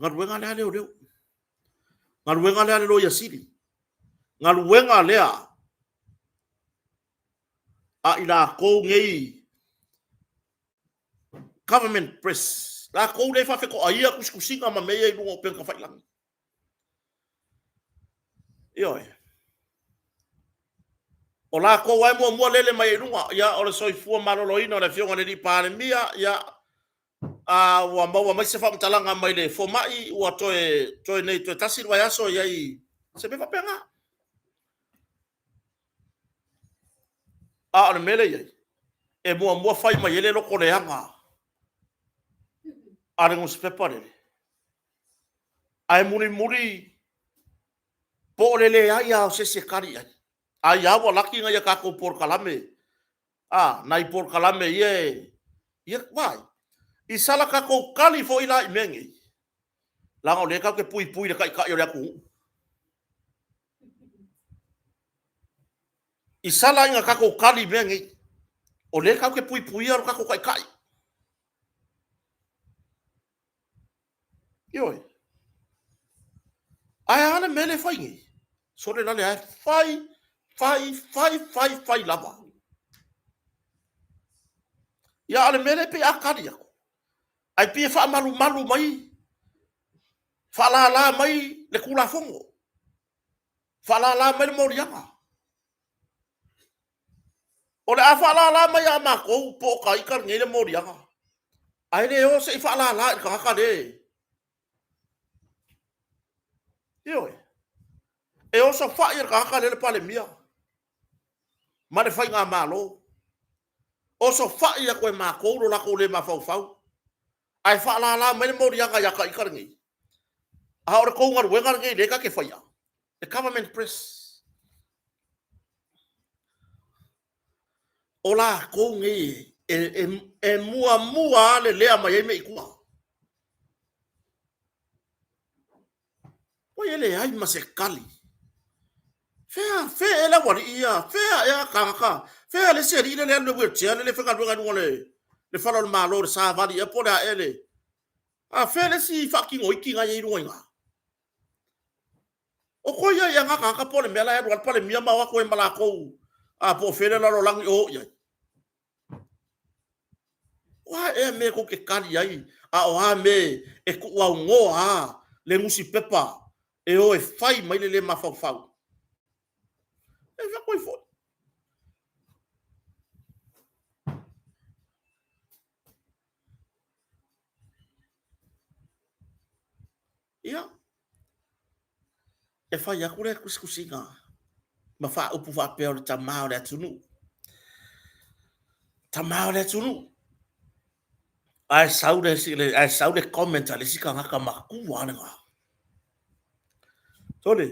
S1: ngaruenga le leo ngaruenga le lo ya siri ngaruenga le a ila ko ngei government press la ko le fa fe ko ia kuskusinga ma meia I lunga pe ka fai lang yo o la ko wai mo lele mai lunga ya o le soifua malolo ina o le fionga le di pale mia ya wa mai se fa mtalanga mai le fo mai wa toe nei toe tasi wa yaso yai se be fa penga o le mele yai e mo fai mai ele loko le anga a re ngus pepare ai muri po le ai a se kari ai a wa laki nga ya ka ko por kalame nai por kalame ye vai I sala ka ko kali fo ila I mengi la o le ka ke pui le ka yo le ku I sala inga ka ko kali mengi o le ka ke pui ro ka ko kai yo ai ana mele fai ngi so le le ai fai lava ya ale mele pe akari ko ai pe fa malu mai fa la mai le kula fongo fa la mai mo riama o le fa la mai ama ko po kai kar ngele mo riama ai le o se fa la ka de yo e o so fa ir ka le pale mia ma le fai nga malo o so fa ia ko ma ko lo la ko le ma fau ai fa la mai mo rianga ya ka ikar ngi a ora ko ngar wengar ngi de ka ke fai the government press ola ko ngi e mua le mai me ku o ele ai ma se kali fe la wali ia fe ya ka fe le se ri le we tia le fe ka le fa lo ma lo sa va di e po da ele fe le si fucking o iki nga ye ruinga o ko ya nga ka po le mela ya ro pa le mia ma wa ko e mala ko po fe le lo lang o ya wa e me ko ke kali ai o me e ku wa ngo le musi pepa e o e fai mai le ma fau e va ko fo ia e fai a kure kuskusinga ma fa upu fa pe o tamao le tunu ai saude comment ale sika ngaka maku wana tole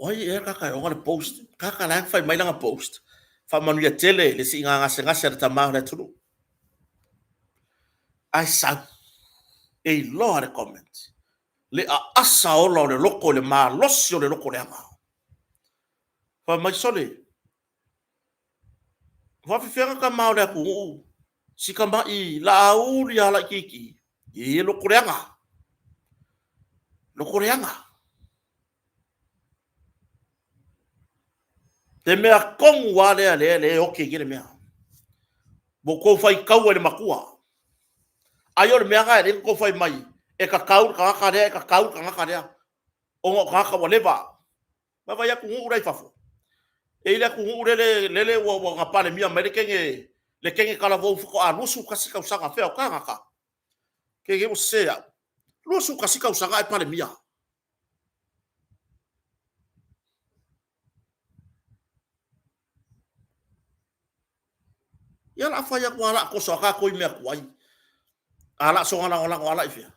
S1: oi e kaka o le post kaka la fai mai langa post fa manu ya tele le singa ngase le tamao le tunu ai sau e lo le comment le asa o lo le loko le ma losio le loko le anga fa mai sole fa fefenga ka mau le ku sika mai la uri ala kiki e loko le anga te mea kongu wale le oke gire mea bo ko fai kau le makua ayo le mea ga le ko fai mai e ka kau ka ngaka o ka ka waleva ba vai ku urai fafo e ile ku le wo ngapa le mia merikenge le kenge kala vo fu a lusu kasi ka usanga fe o ka ngaka ke ge o sea lusu kasi ka usanga e pale mia ya la fa ya ku ala ko so ka ko me ku ai ala so ngala ala ifia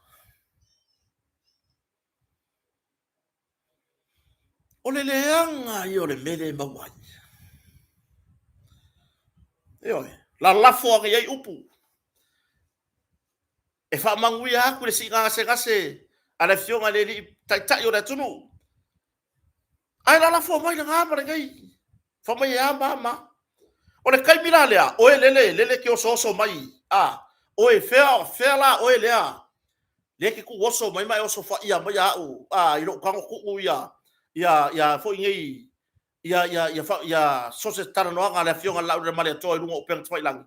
S1: o le leanga yo le mele mawai yo la lafo nga ye upu e fa mangui ha ku le singa se ala fionga le tai yo le tunu ai la fo mai nga ba ngai fa mai ya ma o le kai mila lea o lele ke o so mai o fair la o lea le ke ku oso mai o so fa ia mai au i ro ka ku ia fo ngai ia so se tara no nga le fionga la le male to i lungo pe tfai lang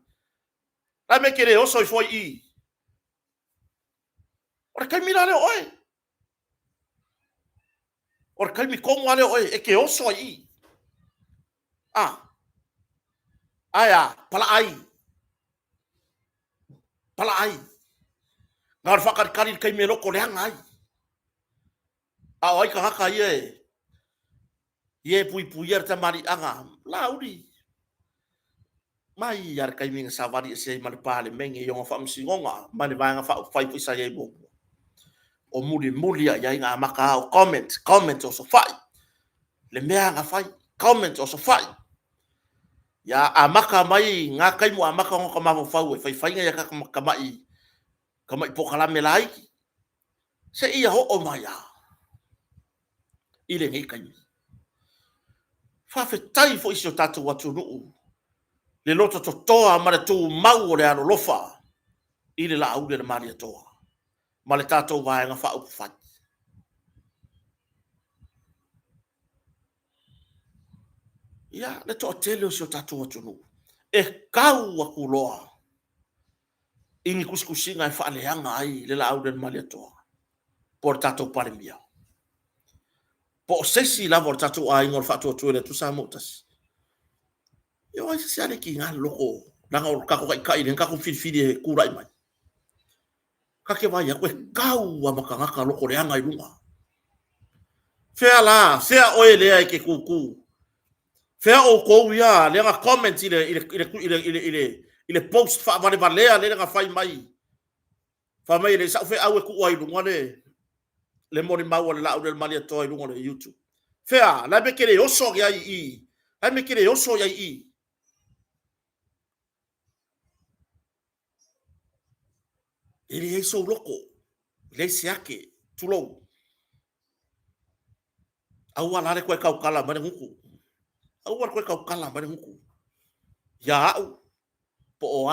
S1: la me kere oso fo i o kai mila le o kai mi kongo ale e ke oso i aya pala ai ngar fakar kari kai me loko le ai ai ka haka ye pui er tamari anga lauri mai yar kai minga savari se mal pale menge yo fa msingonga mane vanga fa fai pisa ye bo o muri ya inga maka o comment o so fai le mea nga fai comment o so fai ya amaka mai nga kai mo amaka ngo ma fa fai nga ya ka mai po kala me lai se ia ho o mai ya ile ngai kai fa fe tai fo iso tatu watu no le loto to toa ma le tu mau le ano lofa ile la au le maria toa ma le tato vai nga fa upu fat ya le to tele o tatu watu no e kau aku loa ingi kuskusinga e fa le anga ai le la au le maria toa por tato pare mia po sesi la por tato ai ngor fa to le tu sa motas yo ai se ale ki nga loko nanga o kako kai le kako fili kurai mai ka ke vai ko kau wa makanga loko le anga i lunga fea oile ai ke kuku fea o ko ia le nga comment ile post fa vale le nga fai mai fa mai le sa fe au ku ai lunga le mori mau le la o le mali to ai lunga le YouTube fea la be kere oso ya i ai me kere oso ya i ele é so loko le siake tulo au ala le ko ka kala mane huku au ala ko ka kala mane huku ya po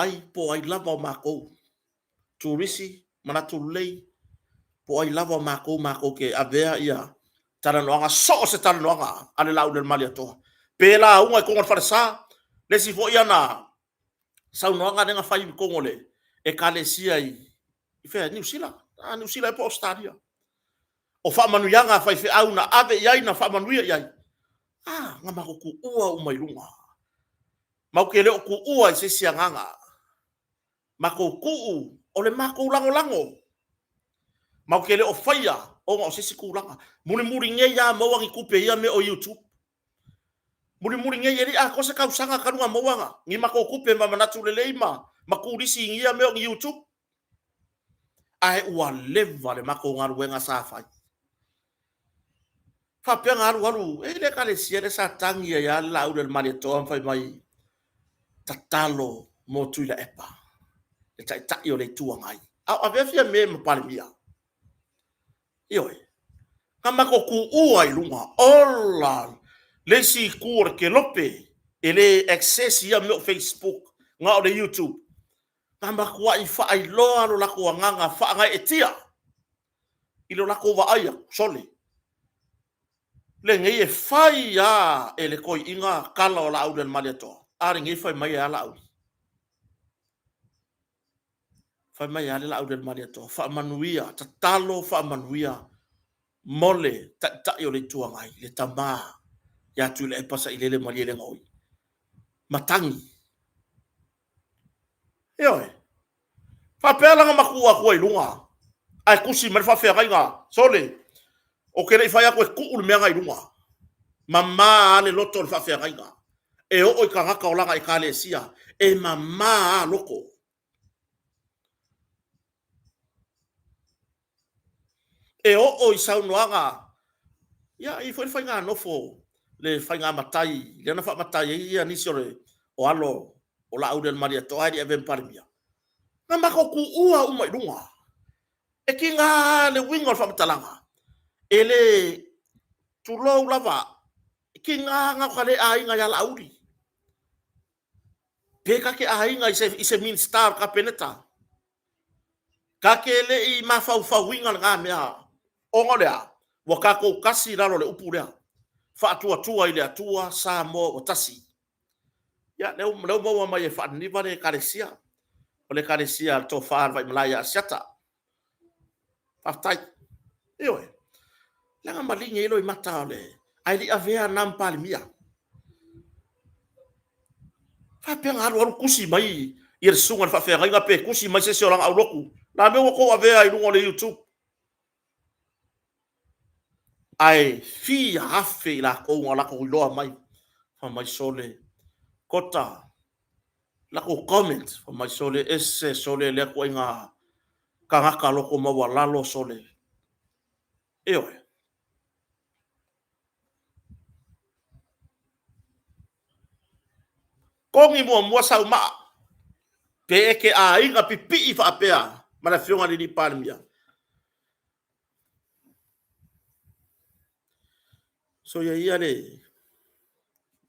S1: ai lava mako turisi mana tulei po ai lava mako ke avea ia tara noanga so se tara noanga ale lau del malia to pela unga ko ngor farsa le si fo ia na sa noanga nga fai ko ngole e kale sia i fe New Zealand po stadia o fa manu yanga fai fe au na ave ia na fa manu ia nga mako ku ua umai lunga mau ke le ku ua se sia nganga mako ku o le mako lango mau ke le o faia o ngo se sikulanga muri nge ya mo wangi kupe ia me o YouTube muri nge yeri ko se ka usanga kanunga mo wanga ngi mako kupe ma manatu le leima makurisi ngia me o YouTube ai ua leva le mako ngaru wenga sa fai fa pe ngaru le kale siere sa tangi ya la u del mali to fai mai tatalo mo tu la epa e tai yo le tuangai a ve fia me ma palmia io kama ko ku ua i lunga ola le si kur ke lope ele access ya me Facebook nga o le YouTube kama ko ai fa ai lo la ko nganga fa nga etia ilo la ko va aya sole le ngai e fai ya ele ko inga kala o la au del maleto ari ngai fai mai ala au fai mai ala au del maleto fa manuia tatalo fa manuia mole ta yo le tuangai le tama ya tu le pasa ile le mali le ngoi matangi yo fa pela nga makua ko i lunga ai kusi mer fa fe nga sole o kere fa ya ko ku ul me nga i lunga mama le loto fa fe nga e o i ka ka ola ga i ka le sia e mama loko e o i sau noanga ya i foi nga no fo le fa nga matai le na fa matai ia ni sore o alo o la au del maria to ai even parmia na mako ku ua uma lunga e kinga le wingo fa talanga ele tu lo lava ki nga kale ainga ya lauri pe ka ke ainga ise minister ka peneta ka ke le I mafau winga nga mea ongorea wakako kasi raro le upurea fa tua ile atua sa mo o tasi ya leo mo mai fa ni vale karesia ole karesia to fa vai malaya siata aftai io langa malinga ilo I mata ole ai di avea nam palmia fa pe ngaro kusi mai ir sunga fa fe nga pe kusi mai se se orang auloku na me ko avea I lungo le YouTube ai fi hafe la ko ngala ko lo mai fa mai sole kota la ko comment fa mai sole esse sole le ko nga kanga loko ma walalo sole io kongi mo sa ma pe ke a inga pipi fa apea mana fionga ni palmia so ia le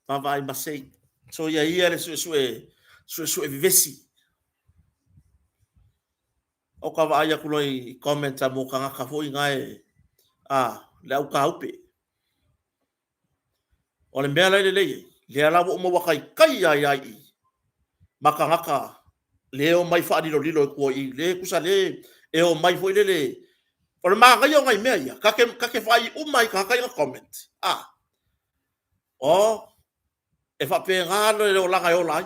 S1: pa vai masei so ia le su vivesi o ka vai ku loi comment mo kanga ka foi ngai le au ka upe o le mea le ala mo wakai kai ai makangaka leo mai fa di lilo ko I le kusa le e o mai foi le o ma ga yo ngai mea ka ke fai mai ka comment o e fa pe ngalo le o langa yo lai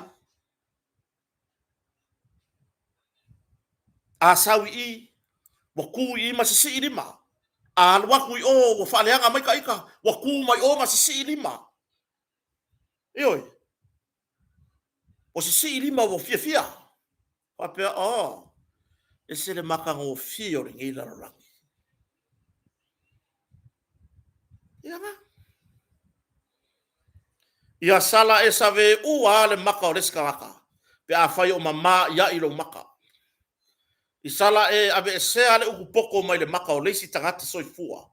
S1: a sawi wa ku I ma si lima a wa ku o wa fa le nga mai ka ika wa ku mai o ma si lima io o si lima wo fia fa pe e se le maka ngo fio ri ngi la lang ia sala e save ua le maka o leska maka pe a fai o mama ia I lo maka I sala e ave se ale uku poko mai le maka o leisi tangata soifua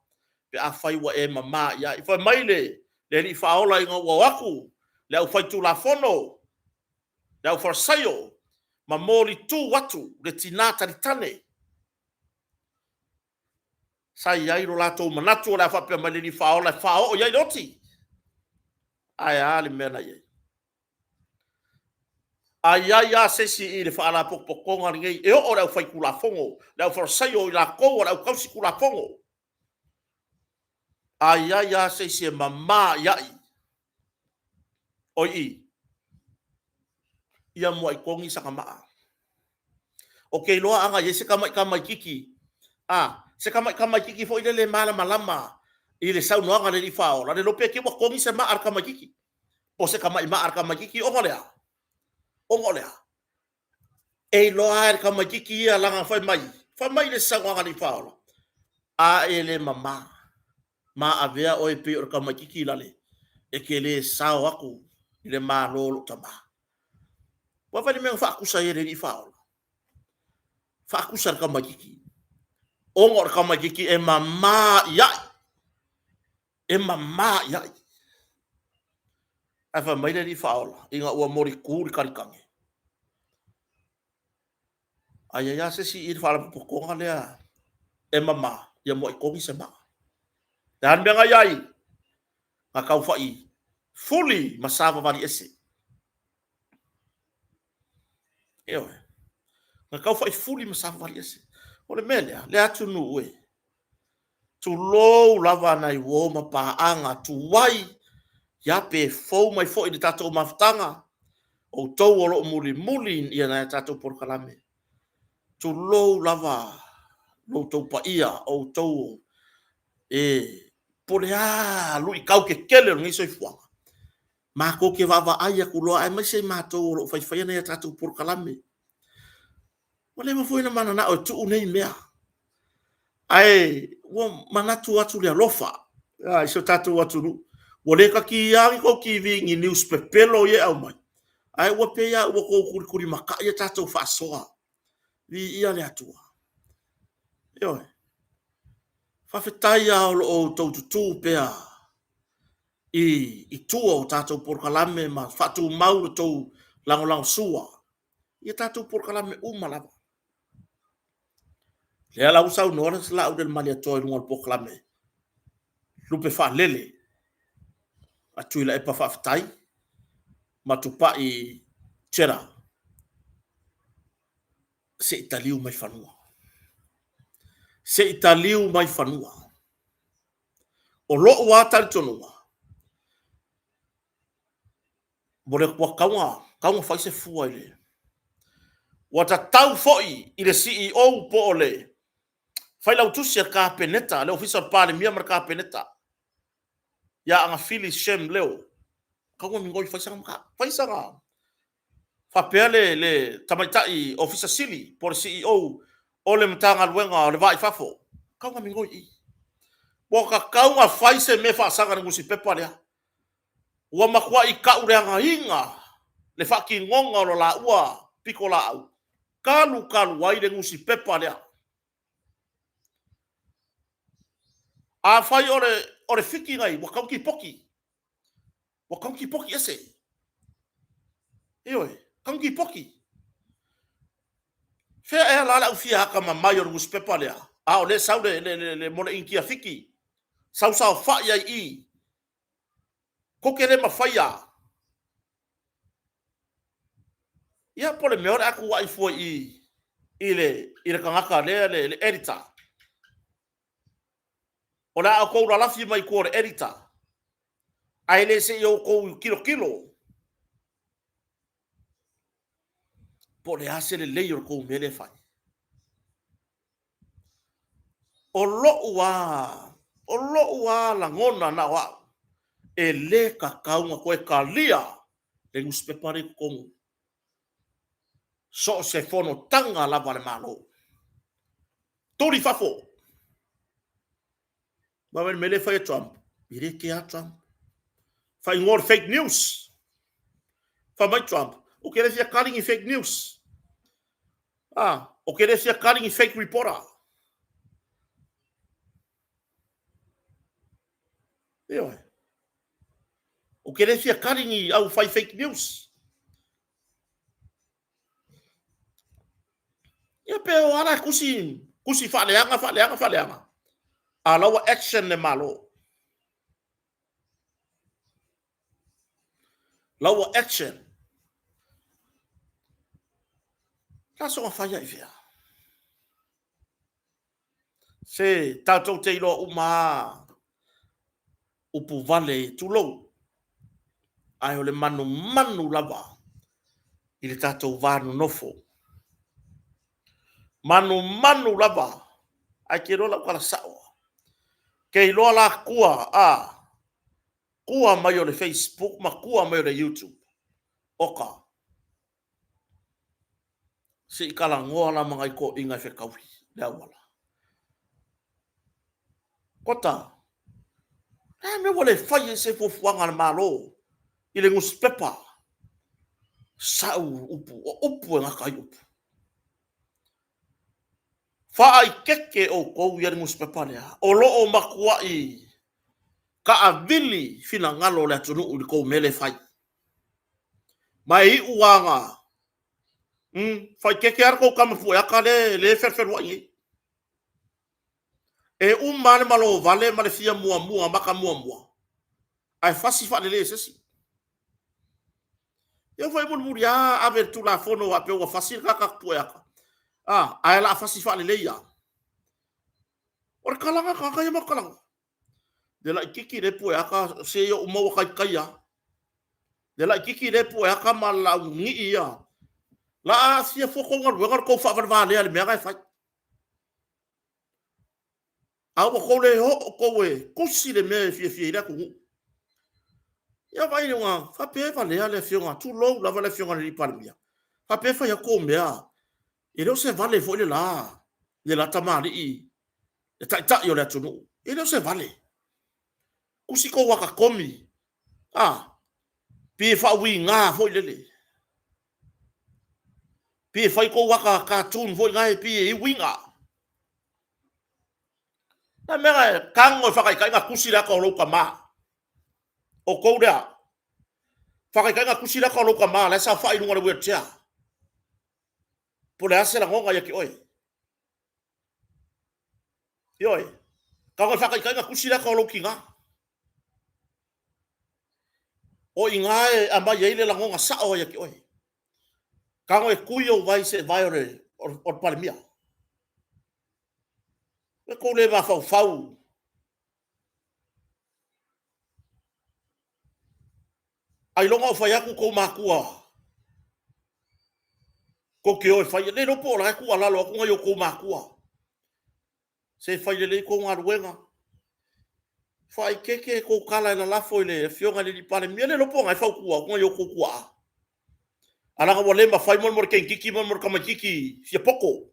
S1: pe a fai wa e mama ia I fai mai le li faola inga ua waku le au fai tu la fono le au farsayo ma mori tu watu le tinata li tane sai ia ilo lato manatu o le fa pe mai le li faola fao o ia iloti ai ale mena ia ai se si I le faala pokonga ngai e o le fai kula fongo le au farsayo I la ko le au kausi kula fongo ai se si mama ia oi ia mo I kongi saka maa o ke loa anga ye se kama kiki se kama kiki fo ile le mala malama I le sau noanga le fao la le lope ke mo kongi se ma ar kama kiki o se kama ma ar kama kiki o ngolea e loa ar kama kiki ia langa fai mai le sau anga le fao ele mama ma avea o pe o kama kiki lale e ke le sau aku le ma lolo tama wa fa me fa kusa ye le fao fa kusa kama kiki ongor kama kiki e mama ya afa mai le faola inga ua mori kuri karikange aya se si I fala pokonga lea e mama ya mo kongi se ma dan benga yai ka kau fai fully masava vari ese ka kau fai fully masava vari ese ole mele le atu nu we tu lo lava nai wo ma pa anga tu wai ya pe fo mai fo I tato maftanga o tau o lo muli ia na tato por kalame tu lo lava lo tau pa ia o tau por lu I kau ke kele ngi so fuanga ma ko ke vava ai ku lo ai mai se ma to lo fai fai na tato por kalame wale ma foi na mana na o tu nei mea ai wo mana tu atu le lofa ai so tato atu wale ka ki yang ko ki vi ngi newspaper lo ye au mai ai wo pe ya wo ko kuri maka ya tato fa soa vi ia le atua fa fetai ya o to tu pe i tua o tātou porkalame ma whatu mauru tau lango sua. Ia tātou porkalame umalava. Lea lau sau nora sila au del malia toi runga porkalame. Lupe wha lele. A tuila e pa whaftai. Ma tupa i tera. Se italiu mai whanua. Se italiu mai whanua. O loo wā tari tonua. Bore kua kaunga whaise fua ile. Wata tau foi i le CEO po ole. Whailau tusia ka peneta, leo official pale mia mara ka peneta. Ya anga Phyllis Shem leo. Kaunga mingoi whaisanga. Whapea le tamaitai official sili por CEO ole mtanga luenga o le vai fafo. Kaunga mingoi i. Waka kaunga whaise me whaasanga ngusi pepa lea. Ua makua i kaureanga inga. Le whaki ngonga o la ua piko la au. Kalu waile ngusi pepa lea. A whai ore whiki ngai, wakauki poki. Wakauki poki ese. Eoi, kauki poki. Whea lala u fia haka ma mai o ngusi pepa lea. A o le sau le mole inkia whiki. Sau whaia i. Kokere ma whaia. Ia pole meore aku wai fua i le kangaka le editor. O la au kou ralafi mai kore editor. Ai le se yo kou kilo. Pole ase le leio kou mele fai. O lo ua la ngona na wa. E le kakaunga koe ka lia. Le nguspepare kongu. So se fono tanga lava le malo. Tori fafo. Mawen mele fai Trump. Ire ke a Trump. Fai ngor fake news. Fai mai Trump. O kere fia karing i fake news. O kere fia karing i fake reporter. Eo. O kere fia karing i au fai fake news. Ia pe o ala kusi faleanga. Alawa action le malo. Lawa action. Kaso nga faya ifia. Se tatou te ilo uma upu vale tulo. Ai o le manu lava. Ile tatou vanu nofo. Manu lava. Ai ke rola kala sawa. Ke ilo la kua kua mai o le Facebook, ma kua mai o le YouTube. Oka. Se ikala ngoa la mga iko inga whekawi. Lea wala. Kota. Me wale fai se fofuanga na malo. Ile ngus pepa. Sau upu e ngakai upu. Fai keke o kou ia ngus pepa lea. O loo makua i. Ka avili fina ngalo le atunu uli kou mele fai. Mai i uanga. Fai keke arko kama fueaka le ferferua i. E umane malo vale male fia mua maka mua. Ai fasi fa le sesi. Eu fai muri ave tu la fono a pe o fasi kaka pueaka. Ai la fasi fa le ia. Or kalanga kaka ia makalanga. De la kiki le pueaka se yo mo kai ya. De la kiki le pueaka mala ngi ia. La sia foko ngal ko fa vale ale me fai. Awa ko le ho ko we kusi le me fie la ku. Ya vai nga fa pe va le ale fionga tu lo la vale fionga ni palmia. Fa pe fa ya ko mea. E lo se vale fo le la tamari i. E ta yo le tunu. E lo se vale. Kusi ko waka komi. Pe fa wi nga fo le. Pe fa ko waka cartoon fo nga pe i winga. Na mera kango fa kai nga kusi la ko lo kama. o kou rea. Whakaikainga kusira ka loka maa, le sa whai runga na wheelchair. Po le ase la ngonga ya ki oi. Ioi. Ka ngai whakaikainga kusira ka loki ngā. O ingae a mai eile la ngonga sao ya ki oi. Ka ngai kuio vai se vai o palemia. Me kou le ma fau fau. Ai longa o whai aku kou makua. Ko ke oi whai, le ropo la kua lalo aku ngai o kou makua. Se whai le kou ngā ruenga. Whai keke kou kala ina lafo ile fionga li pale mia le ropo ngai whau kua, ngai o kou kua. Alanga wa lema whai mon mor ken kiki mon mor kama kiki, fia poko.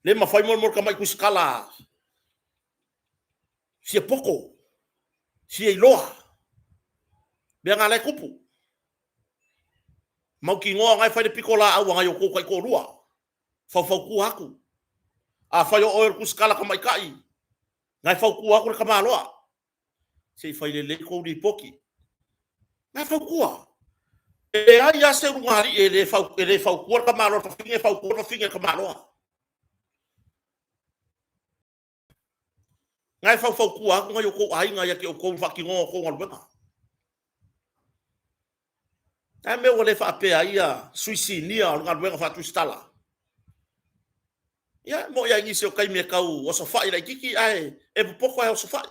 S1: Lema whai mon mor kama ikuskala. Fia poko. Fia iloa. Bea ngā lai kupu. Mau ki ngoa ngai whai de pikola au ngai o kou kai kou rua. Whau kua aku. A whai o oer kuskala kama ikai. Ngai whau kua aku re kama aloa. Se whai le kou di poki. Ngai whau kua. E ai a se rungari e le whau kua kama aloa. Whafinge whau kua whafinge kama aloa. Ngai whau kua aku ngai o kou ainga ia ki o kou whaki ngoa kou ngaruenga. Ai me wale whaapea ia suisinia o ngaruenga whatu stala. Ia mo ia ngisi o kai me kau o sofai lai kiki ai e poko ai o sofai.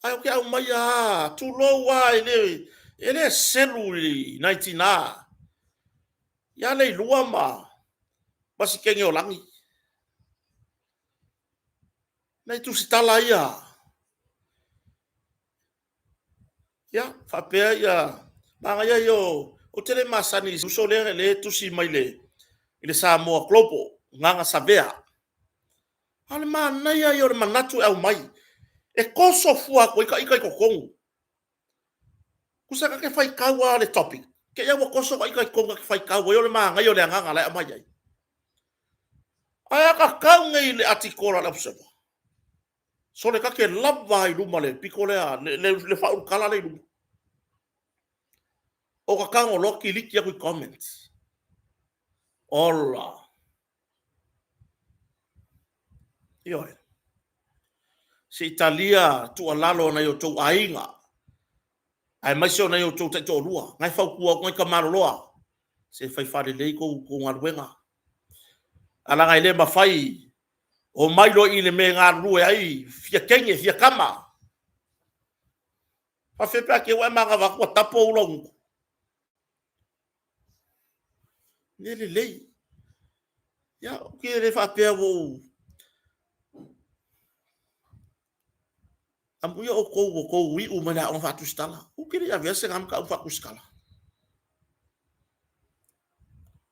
S1: Ai o ke au mai a tu low ai ele selu 19 a. Ia le lua ma. Basi kenge o langi. Nei tu stala ia. Ya, whapea ia. Manga ia yo, o tele masani, uso le tusi mai le. Ile Samoa Globo, nganga savea. Ale mana ia yo le manatu au mai. E koso fua ko ika ko kongu. Kusaka ke fai kawa le topic. Ke ia wa koso ika konga ke fai kawa yo le manga yo le nganga le mai ai. Aya ka kau ngai le atikola la pseba. So le ka ke lava i luma le pikolea le fa kala le luma. O ka kango loki liki aku comments. Ola. Ioi. Se Italia tu alalo na yo tau ainga. Ai mai seo na yo tau te tō rua. Ngai whau kua ngai ka maroloa. Se whai whare lei ko ngaruenga. Ala ngai le mawhai. O mai lo i le me ngā rue ai. Fia kenge, fia kama. Hawhepea ke wai manga wakua tapo ulongu. Nele lei. Ya, ke le whapea wo. Amuia o kou i umana o whatu stala. Ukere ia vese ngam ka whaku skala.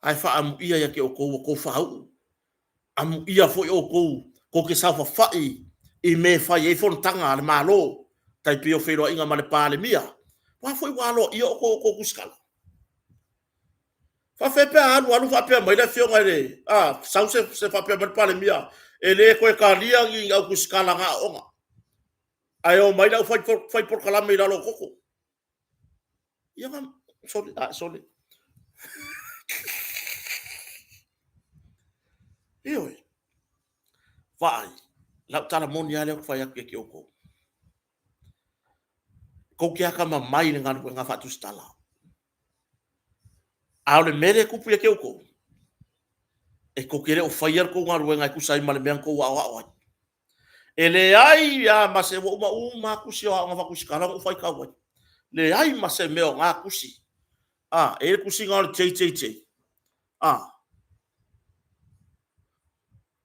S1: Ai wha amuia ia ke o kou whau. Amuia foi o kou. Ko ke sa whai i me whai e fontanga le malo. Tai pio whero inga mane pāle mia. Wa foi walo ia o kou skala. Fa whepea anu whapea mai le whio ngai le. Sau se whapea mane pāle mia. E le koe ka liangi au kuskala ngā onga. Ai o mai lau fai por kalame i lalo koko. Ia ngam, sorry. Ioi. Vai, lau tala moni ale o fai aki ki oko. Ko kia ka mai ni ngā whatu stala. Ao le mere kupu ya ki oko. E ko kere o fai ar ko ngā ruenga i kusai male meang ko wa. Ele ai ya mase wo uma kusi o nga vakusikala o fai kawai. Le ai mase meo nga kusi. E kusi nga JJJ.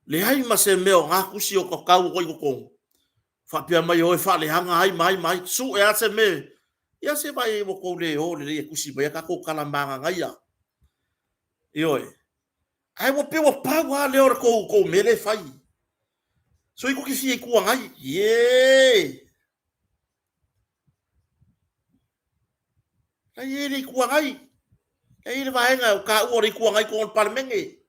S1: Le ai mase meo nga kusi o kakau ko ko. Fa pia mai o fa le hanga ai mai su e ase me. Ia se vai wo ko le o le kusi mai ka ko kala manga ngaia. Ioi. Ai wo pe wo pa wa le or ko mele fai. So iko ki fie kua ngai. Ye. Ai ele kua ngai. Ai ele vaenga o ka ori kua ngai ko parmenge.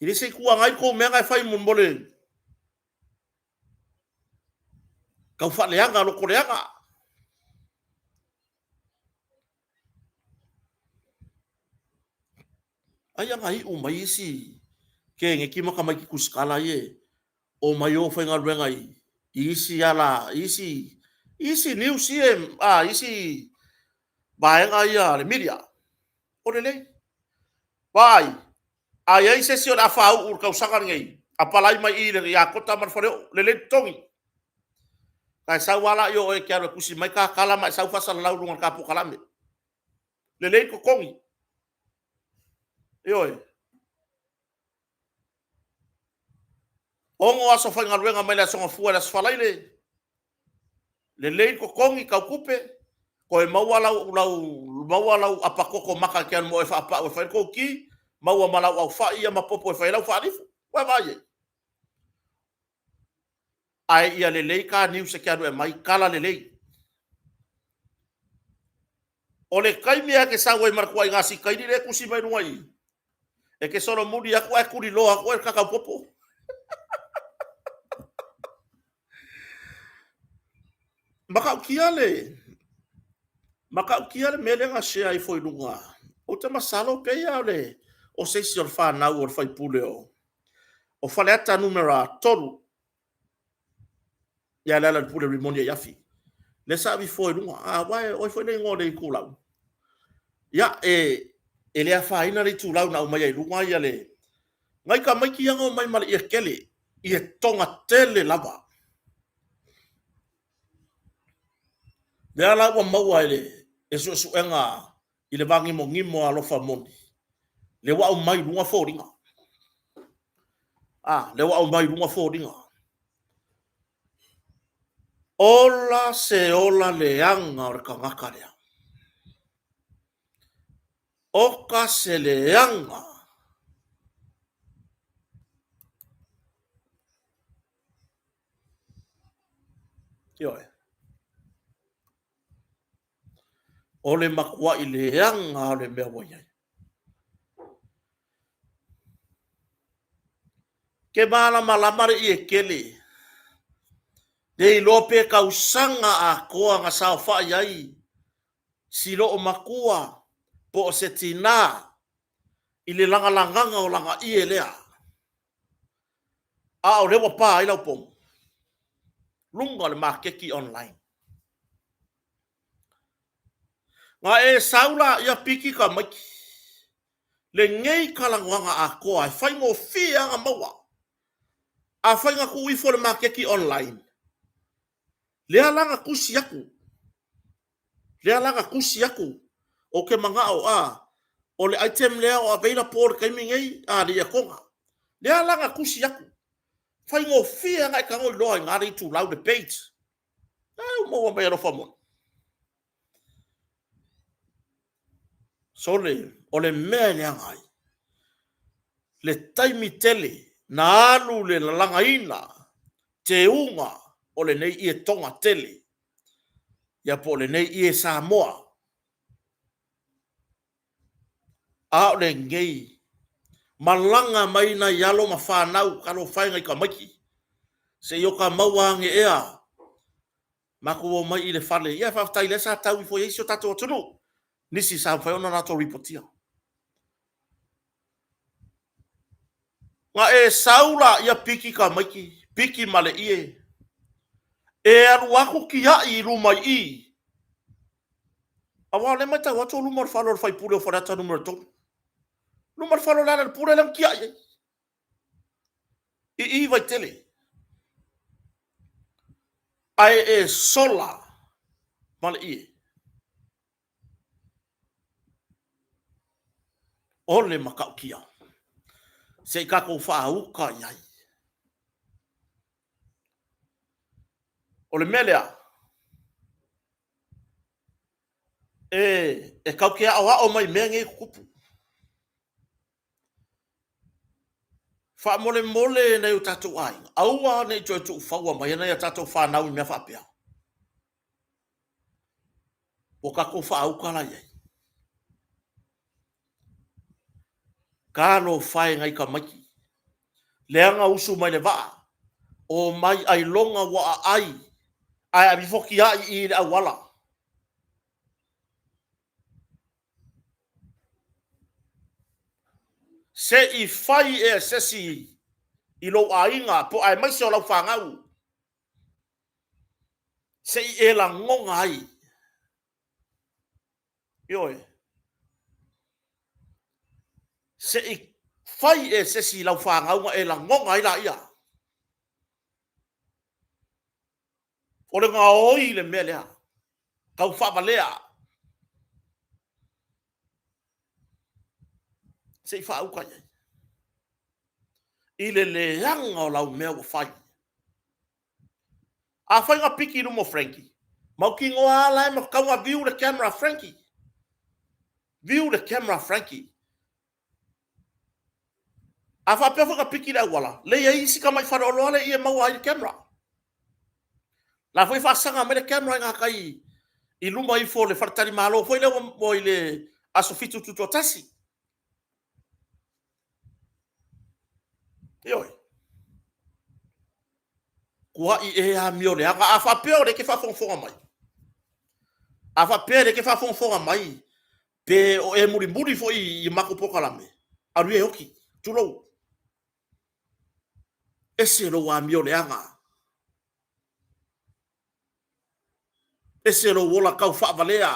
S1: Ele se kua ngai ko menga fai mun mole. kau whaleanga lo koreanga. Ai ngai o mai isi ke nge ki maka mai ki kuskala ye o mai o whainga ruenga isi ala isi new CM isi baenga ia le media o le lei vai ai ai sesio da fau ur kau sangar ngai apalai mai i le ya kota mar fare le le tongi kai sa wala yo e kia kusi mai ka kala mai sa fa lau runga ka pu kalame le le ko kongi yo ongo aso whainga ruenga mai la songa fua la sfalai le le ko kongi kau kupe ko e maua lau apakoko maka kian mo e fa apa o fa ko ki maua malau au fa ia mapopo e fa lau fa alifu wa vai ai ia le ka niu se kian e mai kala le o le kai mea ke sa wai markuai ngasi kai ni le kusi mai nuai e ke solo mudi aku e kuri loa aku e kakau popo maka ukia le mele nga shea i foi lunga o te masalo pe ia le o se si o fa na o fai pule o fa le ata numera tolu ya la pule rimonia yafi le sa vi foi lunga wai o foi le ngode i kulau ya ele a fa ina ri tu lau na o mai lunga ia le ngai ka mai ki anga mai mali e kele i tonga tele lava le ala wa maua ele su enga i le vangi mo ngimo a lofa moni le wa o mai lunga fōringa le wa o mai lunga fōringa ola se ola le anga o kangaka lea oka se le anga yoe o le makua i le anga o le mea waiai ke malamare i e kele dei lope kausanga a koa nga sao whai ai silo o makua po o se tina i le langanga o langa i e lea o lewa pā i lau pong lunga le makeki online nga e saula ia piki ka maiki le ngei kalangwanga a koa e whai ngō fia nga maua a whai ngā ku ifo le makeki online lea langa kusi aku o ke manga o le item lea o aveila por kaimi ngei le ia konga lea langa kusi aku whai ngō fia nga e kango i loa ngā reitu lau de page mo wa mai ro famon so o le mea le angai le taimi tele na alu le langa ina te unga o le nei i e tonga tele ia po le nei i e Samoa o le ngei malanga mai na yalo ma whanau karo whainga i ka maiki se i o ka mauange ea mako o mai i le whale ia whaftai le sa tau i fo yeisio tato o tunu nisi sa whaiona nato ripotia nga e saula ia piki ka maiki piki male ie e aru ako ki ai rumai i awa le mai tau ato lumar whalor whai pure o wharata numero tonu lumar whalor lana pure lang ki ai i vai tele ai e sola male ie ole makau kia se kako whauka iai ole melea e kau kia o mai mea nge kupu wha mole nei o tatou ai aua nei tō tu whaua mai nei a tatou whanau i mea whapea o kako whauka la iai kano whae ngai ka maki leanga usu mai le waa o mai ai longa wa ai ai mi foki a I le awala se I fai e se si I lo ainga po ai mai se o lau whangau se I e la ngonga ai Ioi se I fai e se si lau whangau e la ngonga ai la ia o le ngā oi le mea lea kau whabalea se I whaauka iai I le leanga o lau mea o whai a whai ngā piki no mo Frankie mau ki ngoa ala e ma kaunga view the camera Frankie view the camera Frankie a wha pia whaka piki le wala le ia isi ka mai whara olo ale I e mau ai le camera la whai whasanga me le camera ngā kai I luma I fo le wharatari malo whai le mo I le aso fitu tutu tasi Ioi kua I e a mio le anga a wha pia le ke whafonga mai a wha pia le ke whafonga mai pe o e muri muri fo I mako pokalame a rue hoki tulo ese lo wa mio le anga ese lo wola kau wha valea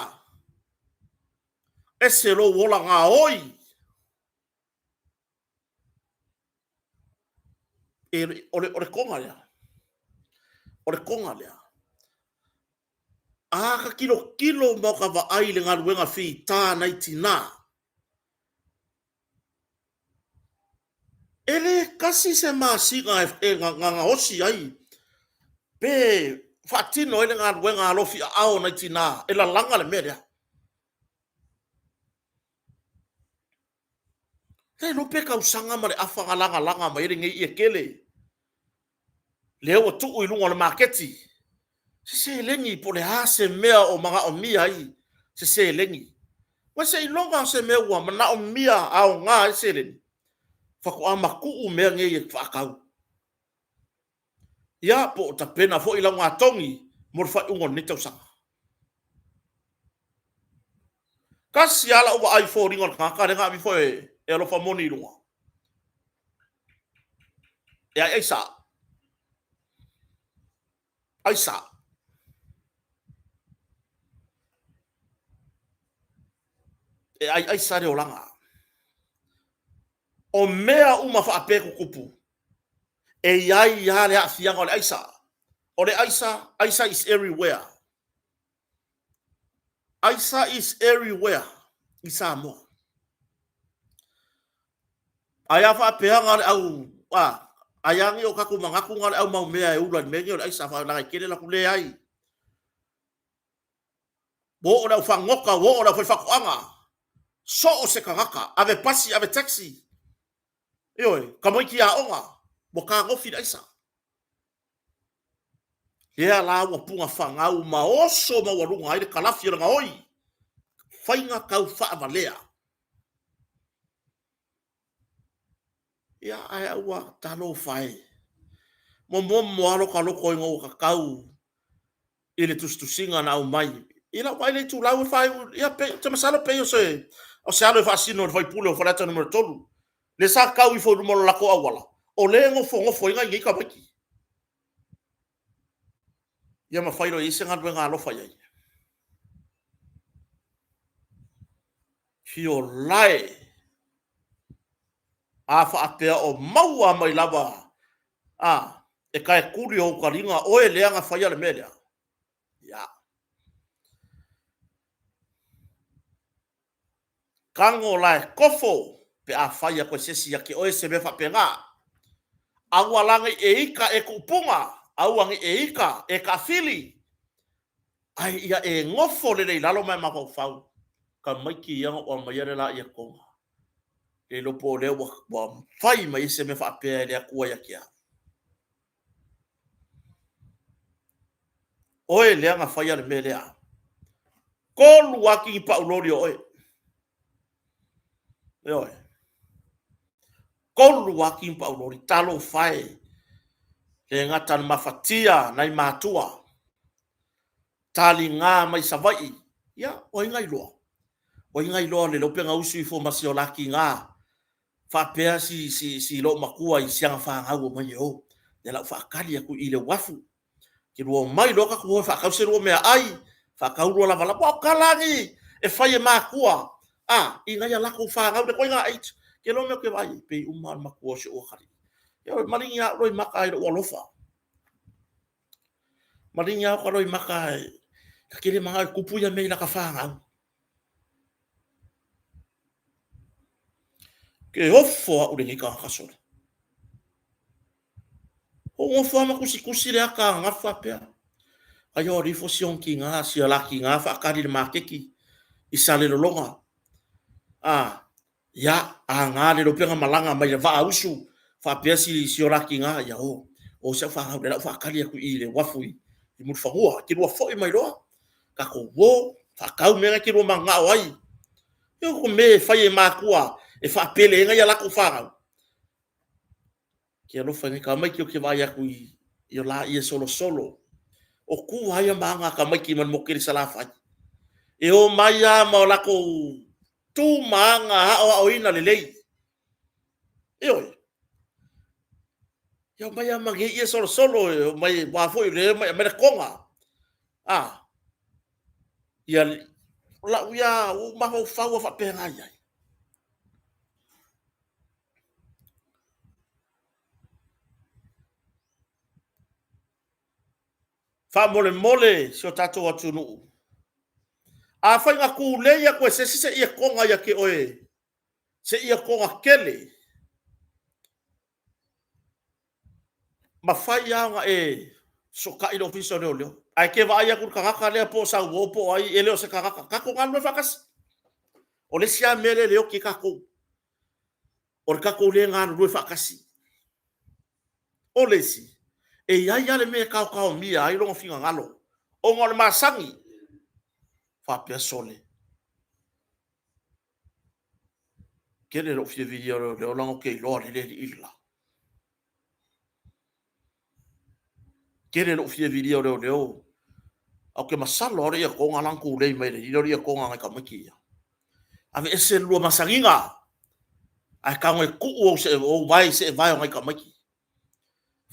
S1: ese lo wola ngā oi ore konga lea ore konga lea a ka kilo mau ka wa ai le ngā ruenga whi tā nei tina ele kasi se māsinga e ngā osi ai pe whatino ele ngā ruenga alofi a ao nei tina e la langa le mea Te no pe kau sanga ma le afanga langa ma ere ngai e kele. Leo tu i lunga le marketi. Se lengi po le hase mea o manga o mia ai. Se lengi. Wa se longa se mea ua mana o mia au ngā se lengi. Whako ama kuu mea ngai e whakau. Ia po ta pena fo i la ngā tongi mo le whai ungo netau sanga. Kasi ala ua ai fo ringo le kaka renga mi fo e alofa moni lunga. E ai sa. Aisa. E ai sa re olanga. O mea uma fa apeko kupu. E iai ia le afianga o le aisa. O le aisa is everywhere. Aisa is everywhere. Isa mo. Aya fa peanga le au ayangi o kaku mangaku ngale au mau mea e ulan mengi o le aisa fa ngai kele la kule ai. Bo o la fangoka wo o la fakuanga. So o se kangaka ave pasi ave taxi. Ioi, kamoi ki a onga. Mo ka ngofi da isa. Ia la ua punga whangau ma oso ma warunga aire kalafi ranga oi. Whainga kau whaavalea. Ia ai ua talo whae. Mo alo ka loko ingo ka kau. Ile tustusinga na au mai. Ila wai le tu lau whae. Ia pe, te masalo pe o se. O se alo e whaasino o whaipule o whalata numero tolu. Le sa kau I fo rumolo lako awala. O le ngofo inga inga ka wiki. Ia ma whairo I se ngadwe ngā lofa iai. Hio lai. A whaapea o maua mai lava. E kai kuri o karinga oe leanga whaia le melea. Ia. Kango lai kofo. Pe a whaia koe sesi ya ki oe se me whapea ngā. Aua langi e ika e kupunga. Auangi e ika e ka fili. Ai ia e ngofo le rei lalo mai mako whau. Ka maiki ianga o maiare la ia konga. E lopo leo wa whai mai se me whapea lea kua ia kia. Oe leanga whaia le me lea. Kolu waki I pa ulori o oe. E oe. Kolu waki I pa ulori. Talo whai. Le ngata mawhatia nai mātua. tali ngā mai savai. Ia, o ingai loa. O ingai loa le lopenga usu I fo masio laki ngā. Whapea si lo makua I sianga whangau o mai o. Le lau whakari aku I le wafu. Ki rua mai loka kua whakause rua mea ai. Whakaurua lava lapa o kalangi. E whai e makua. Ingai a lako whangau le koinga ait. Ke lo mea ke vai. Pei umar makua se o kari. Ia, maringi a roi maka ai o alofa. Maringi a roi maka ai. Ka kere mga kupuia mei la ka whangau. Ke hofo a urengi ka kasore. O ngofo ama kusi le aka ngafa pea. Ai o rifo sion ki ngā, si alaki ngā, whakari le makeki. I sale lolonga. Ia, a ngā le ropenga malanga mai le vaa usu. Whapea si alaki ngā, ia o. O se whangau le lau whakari aku I le wafui. I mutu whangua, ki rua fo I mai roa. Ka ko wo, whakau mea ki rua mga o ai. Ia ko me whai e makua. E whapele ngai ala ko whangau. Ki alofa ngai ka mai ki o ke vai aku I o la ia solo. O ku haya mga ka mai ki man mokiri sa la whai. E o mai a ma o lako tu mga hao o ina lelei. E oi. E o mai a magi ia solo. E o mai wafo I le mai a konga. Ia la uia o maho whau a whapea ngai ai. Fa mole si o tatou atu nuu. A whai ngā ku leia koe se ia konga ia ke oe. Se ia konga kele. Ma whai a ngā so ka ilo fiso leo. Ai ke vai aku kakaka lea po sa uopo ai e leo se kakaka. Kako ngā nue whakas. O le sia mele leo ki kako. O le kako le ngā nue whakasi. O le si. E iai ale me kau mia ai longa finga ngalo. O ngā le masangi. Whapea sole. Kere lo fie video leo lango ke iloa le ila. Kere lo fie video leo. Au ke masalo ore ia konga langku lei mai le. Ilo ia konga ngai kamaki ia. Ave ese lua masanginga. Ai ka ngai kuu o vai se vai ngai kamaki.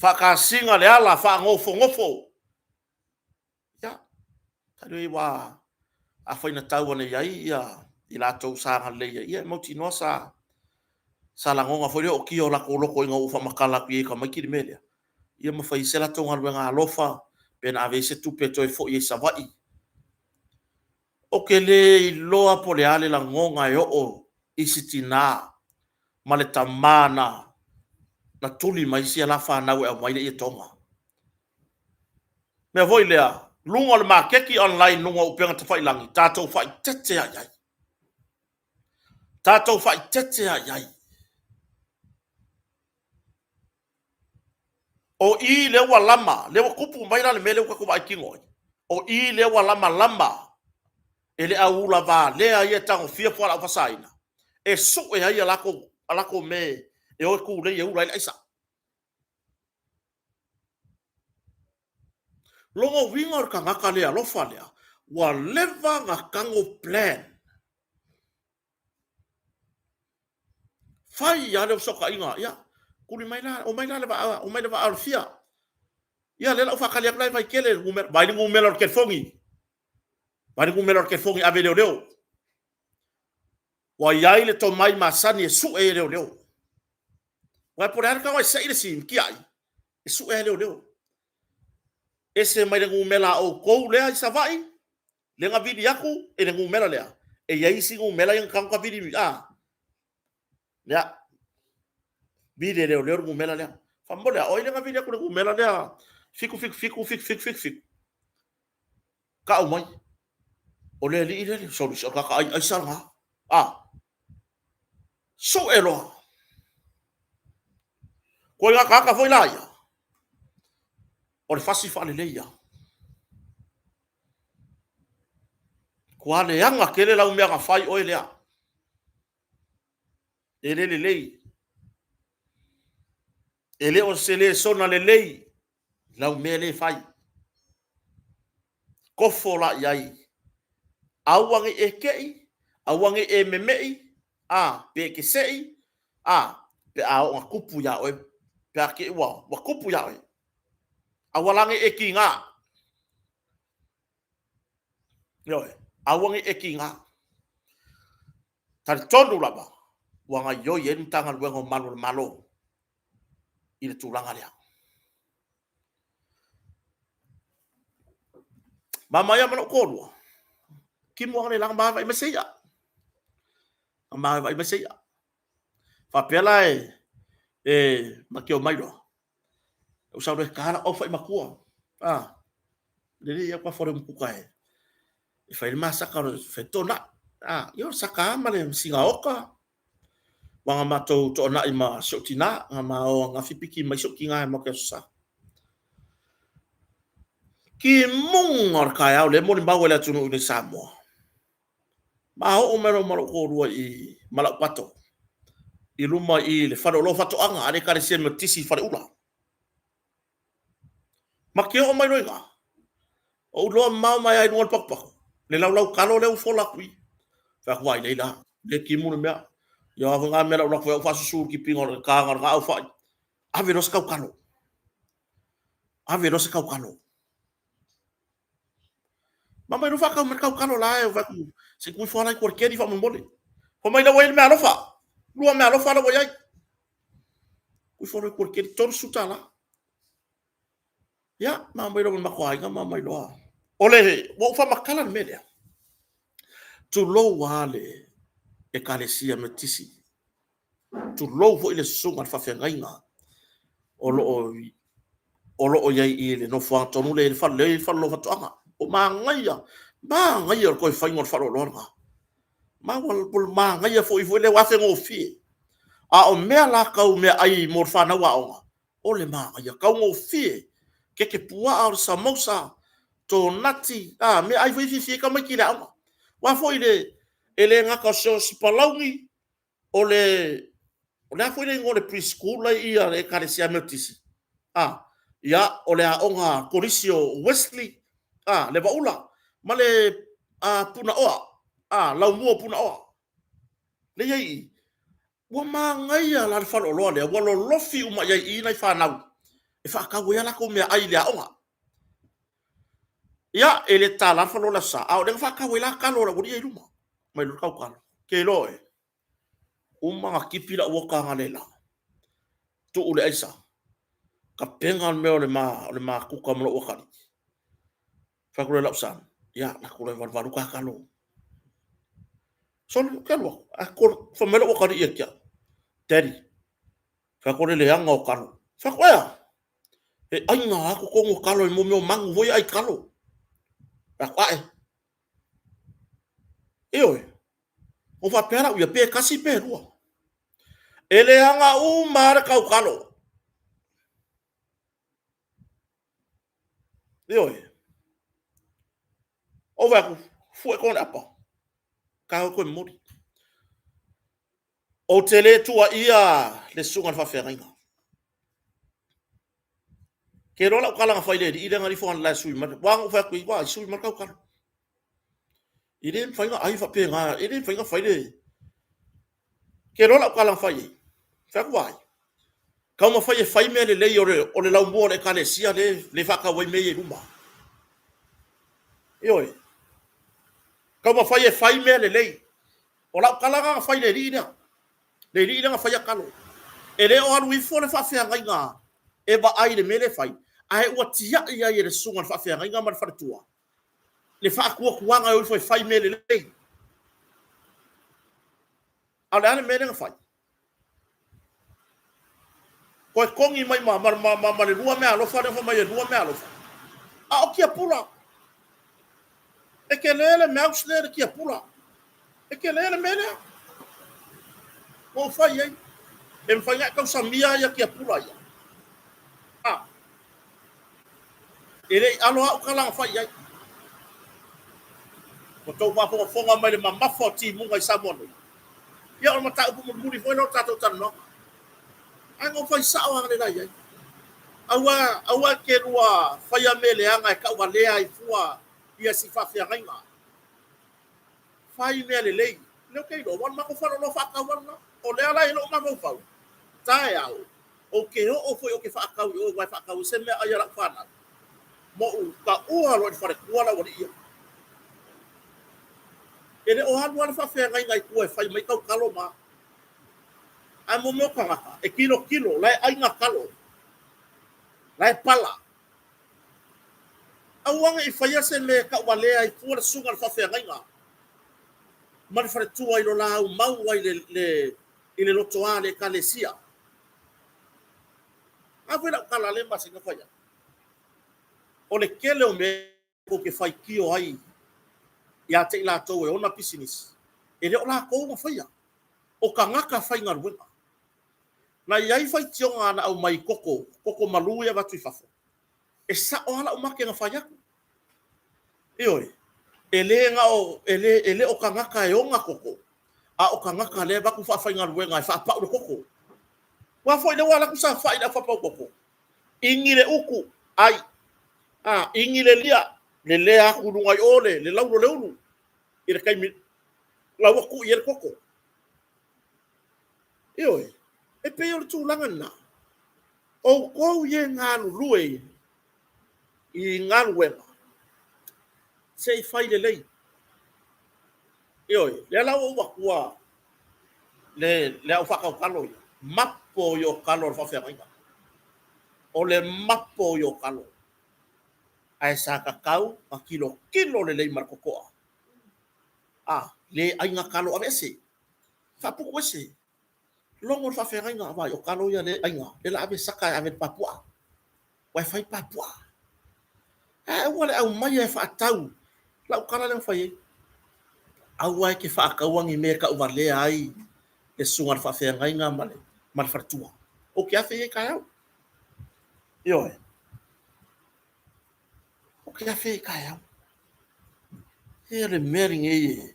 S1: Whaka singa le ala, wha ngofo. Ia. Tadu I wā. A whaina tau ane iai ia. I lātou sānga leia. Ia mauti noa sa langonga whaile o ki o lako inga uwha makala ki e kamaki le melea. Ia mawhai se lato ngā ruenga alofa. Pena ave se tupe toi fo I sa vai. O ke le loa po le ale langonga e o isitina. Ma le tamana. Na tuli mai si ala whanau e maile I tonga. Mea voi lea, lunga le makeki online lunga upenga te whailangi, tātou whai tete a iai. Tātou whai tete a iai. O I lewa lama, lewa kupu maira le mele uka kuma aikingoi. O I lewa lama, e le aula va, lea ia tango fia fuala ufasaina. E su e hai alako me, e oi ku le ia ura ila isa. Longo winga o ka ngaka lea lofa lea, wa leva ngā kango plan. Fai ya leo soka inga, ya, kuri maila, o maila leva alfia. Ya, lela ufa kali aklai vai kele, vai ningu melor kefongi. Vai ningu melor kefongi ave leo. Wa yai le to mai masani e su e leo. Wa por arka wa sai le sim ki ai. E su e leo. Ese mai ningu mela o kou lea I savai. Lenga vidi aku e ningu mela lea. E yai singu mela yang kangka vidi ya. Vidi leo ningu mela lea. Famole a oi lenga vidi aku ningu mela lea. Fiku. Ka o mai. O le li sorry so ka ai sanga. So elo. Ko nga ka foi la ia. O le fasi fa le leia. Ko ale anga kele la umea ka fai o lea. Ele le lei. Ele o se le sona le lei. La umea le fai. kofo la yai awangi e kei awangi e memei pe ke sei pe a o kupu ya o pe a ke wa kupu ya o awalangi e ki nga yo awangi e ki nga tan tonu laba wanga yo yen tangan wengo malo i le tūlanga lea. Mama ia mana kōrua. Ki mua ne langa mawa i maseia. Mawa i maseia. Whapela makio mairo. Usau re kahana ofa i makua. Nere ia kwa fore mkuka e. I whaile maa saka ro whetona. Yo saka amane singa oka. Wanga matou to na i ma sotina. Nga ma o nga whipiki mai soki ngā e moke susa. Ki mungar kai au le moni bawe le tunu ni Samoa. Ma ho o mero maro kōrua i Malapato. I luma i le whare lo whato anga ane kare sia me tisi whare ula. Ma ke o mai roinga. O loa mau mai ai nuan pakpako. Le lau kalo leu fola kui. Whakuai leila. Le ki munu mea. Ia hawa ngā mea lau whai au whasusuru ki pingo le kāngar ngā au whai. Ave rosa kau kano. Ave rosa kau kano. Mama no whakau me kau kano la e waku. Se kui whanai kua keri wha mole. Ko mai la wai mea alofa. Lua mea alofa la wai ai. Kui whanai kua keri tonu suta la. Ya, mama iro mako ainga mama iro. Ole, wo fa makala me lea. Tu lo wale e kalesia me tisi. Tu lo fo ile sunga fa fengainga. Olo o yai ile no fa tonu le fa lo fa toanga. O ma ngaia ko fa ngor fa lo longa. Ma wal pul ma ngaia fo i le wa fe ngo fi. O mea la kau mea ai mor fa na wa onga. Ole ma ngaia kau ngo fi. Ke pua ar samosa to nati me ai foi fi ka mai ki la wa foi le ele nga ka so spalaungi ole foi le ngore preschool la ia le karesia metisi ya ole a onga Corisio Wesley le baula male puna oa lau mua puna oa le yai wa ma ngai la fa lo le wa lo lofi uma yai ina fa nau e fa ka wea la ko me ai le onga ya ele tala fa lo la sa au le fa ka wea ka lo la guri ruma mai lu ka ka ke lo e uma ki pila wo ka ngalela tu ule aisa ka penga me le ma ku ka mo o ka fa ko la sa ya la ko le va ka ka lo son ka lo a ko fa me lo o ka ri ya daddy fa ko le anga o ka lo fa ko ya e ai nga ako ko mo kalo mo me mangu voi ai kalo ra kwae oi o va pera u pe kasi pe rua ele anga u mar kau kalo oi o va fu ko apa ka ko mori o tele tua ia le sunga fa feringa ke rola kala nga faile i nga rifo la sui ma wa fa ku wa sui ma kau kalo ide fainga ai fa pe nga ide fainga faile ke rola kala faile fa ku ai ka ma faile fai me le o le lau mo le kale sia le fa ka wai me e ruma oi ka ma faile fai me le o la kala nga faile ri nga faia kalo ele o alu i fo le fa fe nga e ba ai le mele fai ai o tia ia le sunga fa fe nga ma fa tua le fa ku nga o fai mele le ala mele nga fai ko kongi mai ma le rua me alo fa le mai rua me alo o kia pula e ke le me ausle kia pula e ke le mele o fai ai e fai nga samia ya kia pula ya ele alo au kala fai ai ko to pa po fonga mai le mama foti mu ngai samono ya o mata upu mu ni foi no tato tan no ango fai sa o ngale dai awa ke rua fai mele anga ka wa le ai fua ia si fa'afeagaiga fai mea lelei leo keiloa wana mako falolo fa'akauana o lea lai lo'o mamaufau tae au o ke o'o foi o ke fa'akau i o vai fa'akau se mea aia la'u fanau mo u ka ua lo i farekua lau ia ele o halu ana fa'afeagaiga i kua e fai mai kaukalo ma a momokagaga e kilo lai aiga kalo lai pala auaga i faia se me ka'ualea ai fua le suga le fa'afeagaiga ma le faletua i lo lau mau ai i le loto a le ekalesia afe la'u kala le masiga faia o le kele o me ko ke fai kio ai ia te i latou e ona pisinisi e le o lakou ma faia o ka ngaka fai galuega na iai fai tionga ana au mai koko malu ia watu i fafo e sa o ala o make nga fai aku ioi ele o ka ngaka e onga koko a o ka ngaka le baku fa fai galuega e fa pa o koko wa foi le wala ku sa fai da fa pa koko ingi le uku ai ingi le lia le le aku lunga i ole le laulo le ulu i le kai mi lau aku i le koko ioi e pe o le tūlanga na o kou ye ngālu lue i ngālu wema se i fai le lei ioi le lau o wakua le au whakau kalo mapo yo kalo le whawhiangainga o le mapo yo kalo ai sa kakau a kilo le lei markokoa le ainga kalo avese whapuku ese longo le whawhiangainga vai o kalo ia le ainga le la ave saka ave papua wai fai papua wale au mai e whaatau lau kala le whai au ai ke whaakauangi me ka uwalea ai le sunga le whawhiangainga male whatua o ke awhi e kai au ioe o ke awhi e kai au e le mering e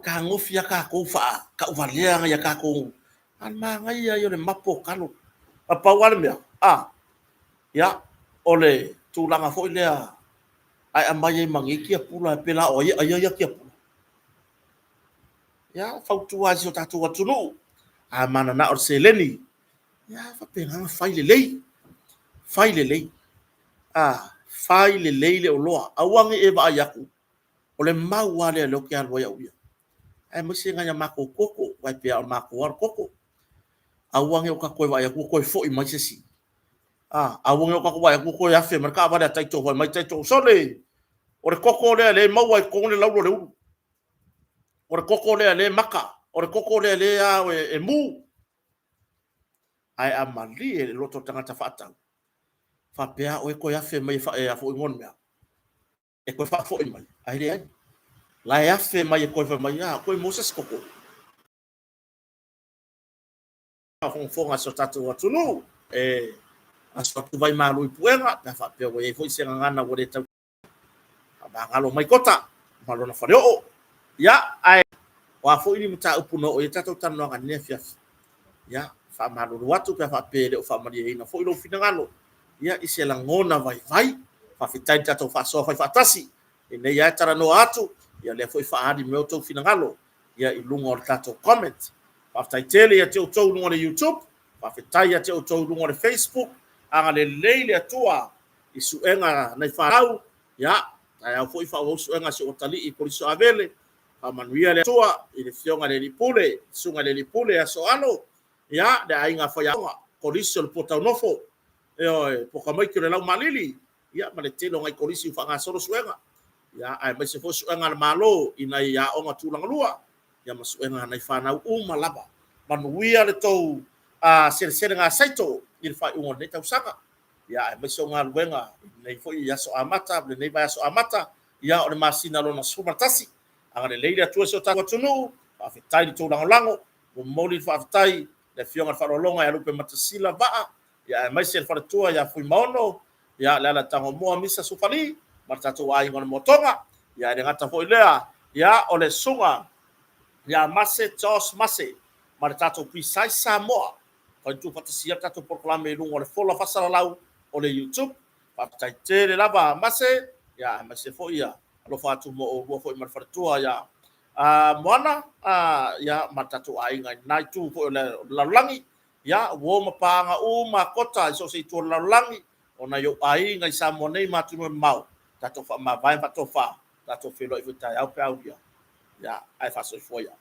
S1: ka ngofia ka kou wha ka uwalea ngai a ka kou an mangai ia le mapo kalo a pauale mea ya ole tūlanga fo lea ai amai e mangi kia pula pela o ia kia pula ya fautua si o tatu atunu a mana na o seleni ya fa penga fai le lei fai le lei le oloa awangi e va yaku ole mau ale lo ke alwa ya uia ai mo singa ya mako koko vai pe al mako ar koko awangi o ka koe va yaku koe fo i mai sesi awangi o ka koe va yaku koe afe marka va da taito vai mai taito sole ore koko le mau ai kong le laulo le ulu ore koko le maka ore koko le e mu ai amali e loto tangata fatang fa pea o ko ya fe mai fa e fo ngon mea e ko fa fo mai ai le ai la ya fe mai ko fa mai ko moses koko fon fon aso tatu watunu aso tu vai malu puenga pa fa pea e fo se ngana wo le tau ba ngalo mai kota malo na fa o ya ai wa fo ini mta upuno o tatu tanu nga nefia ya fa malu watu pa fa pele o fa mali ina fo ilo finangalo ia ise la ngona vai fa fitai tatu fa so fa tasi ine ya tara no atu ia le foi fa adi meu to finangalo ia ilunga o tatu comment fa tai tele ia teu to no YouTube fa fitai ia teu to no Facebook anga le leile atua isu enga na farau ya ai foi fa o su enga se o tali i poliso avele fa manuia le atua i le fionga le lipule sunga le lipule a soalo ya da inga fa ya poliso le potaunofo poka mai kire lau malili ia ma le telo ngai kolisi fa nga solo suenga ia ai mai se fo suenga le malo ina ia o nga tulanga lua ia ma suenga nai fa na uma laba manuia le tou sere nga saito il fa un ne tau sanga ia ai mai so nga luenga nei fo ia so amata le nei ba so amata ia o le masina lo na sumatasi anga le leile atu so ta tunu fa fitai le tulanga lango mo moli fa fitai le fionga fa longa ia lupe matasila ba ya mai se fa tua ya fui maono ya la tango mo misa sufali martatu ai ngon motonga ya de ngata foi lea ya ole sunga ya mase tos mase martatu pisai samoa ko tu fatasia tatu proclame lungo le fola fasala lau ole YouTube pa tai tele lava mase ya mase foi ya lo fatu mo o fo ma fatua ya moana ya matatu ai ngai nai tu fo la langi ya wo ma panga u ma kota so se tu la langi ona yo ai ngai sa mo nei matu mo mau tato fa ma vai tato fa tato filo i futai au pe au ya ai fa so fo ya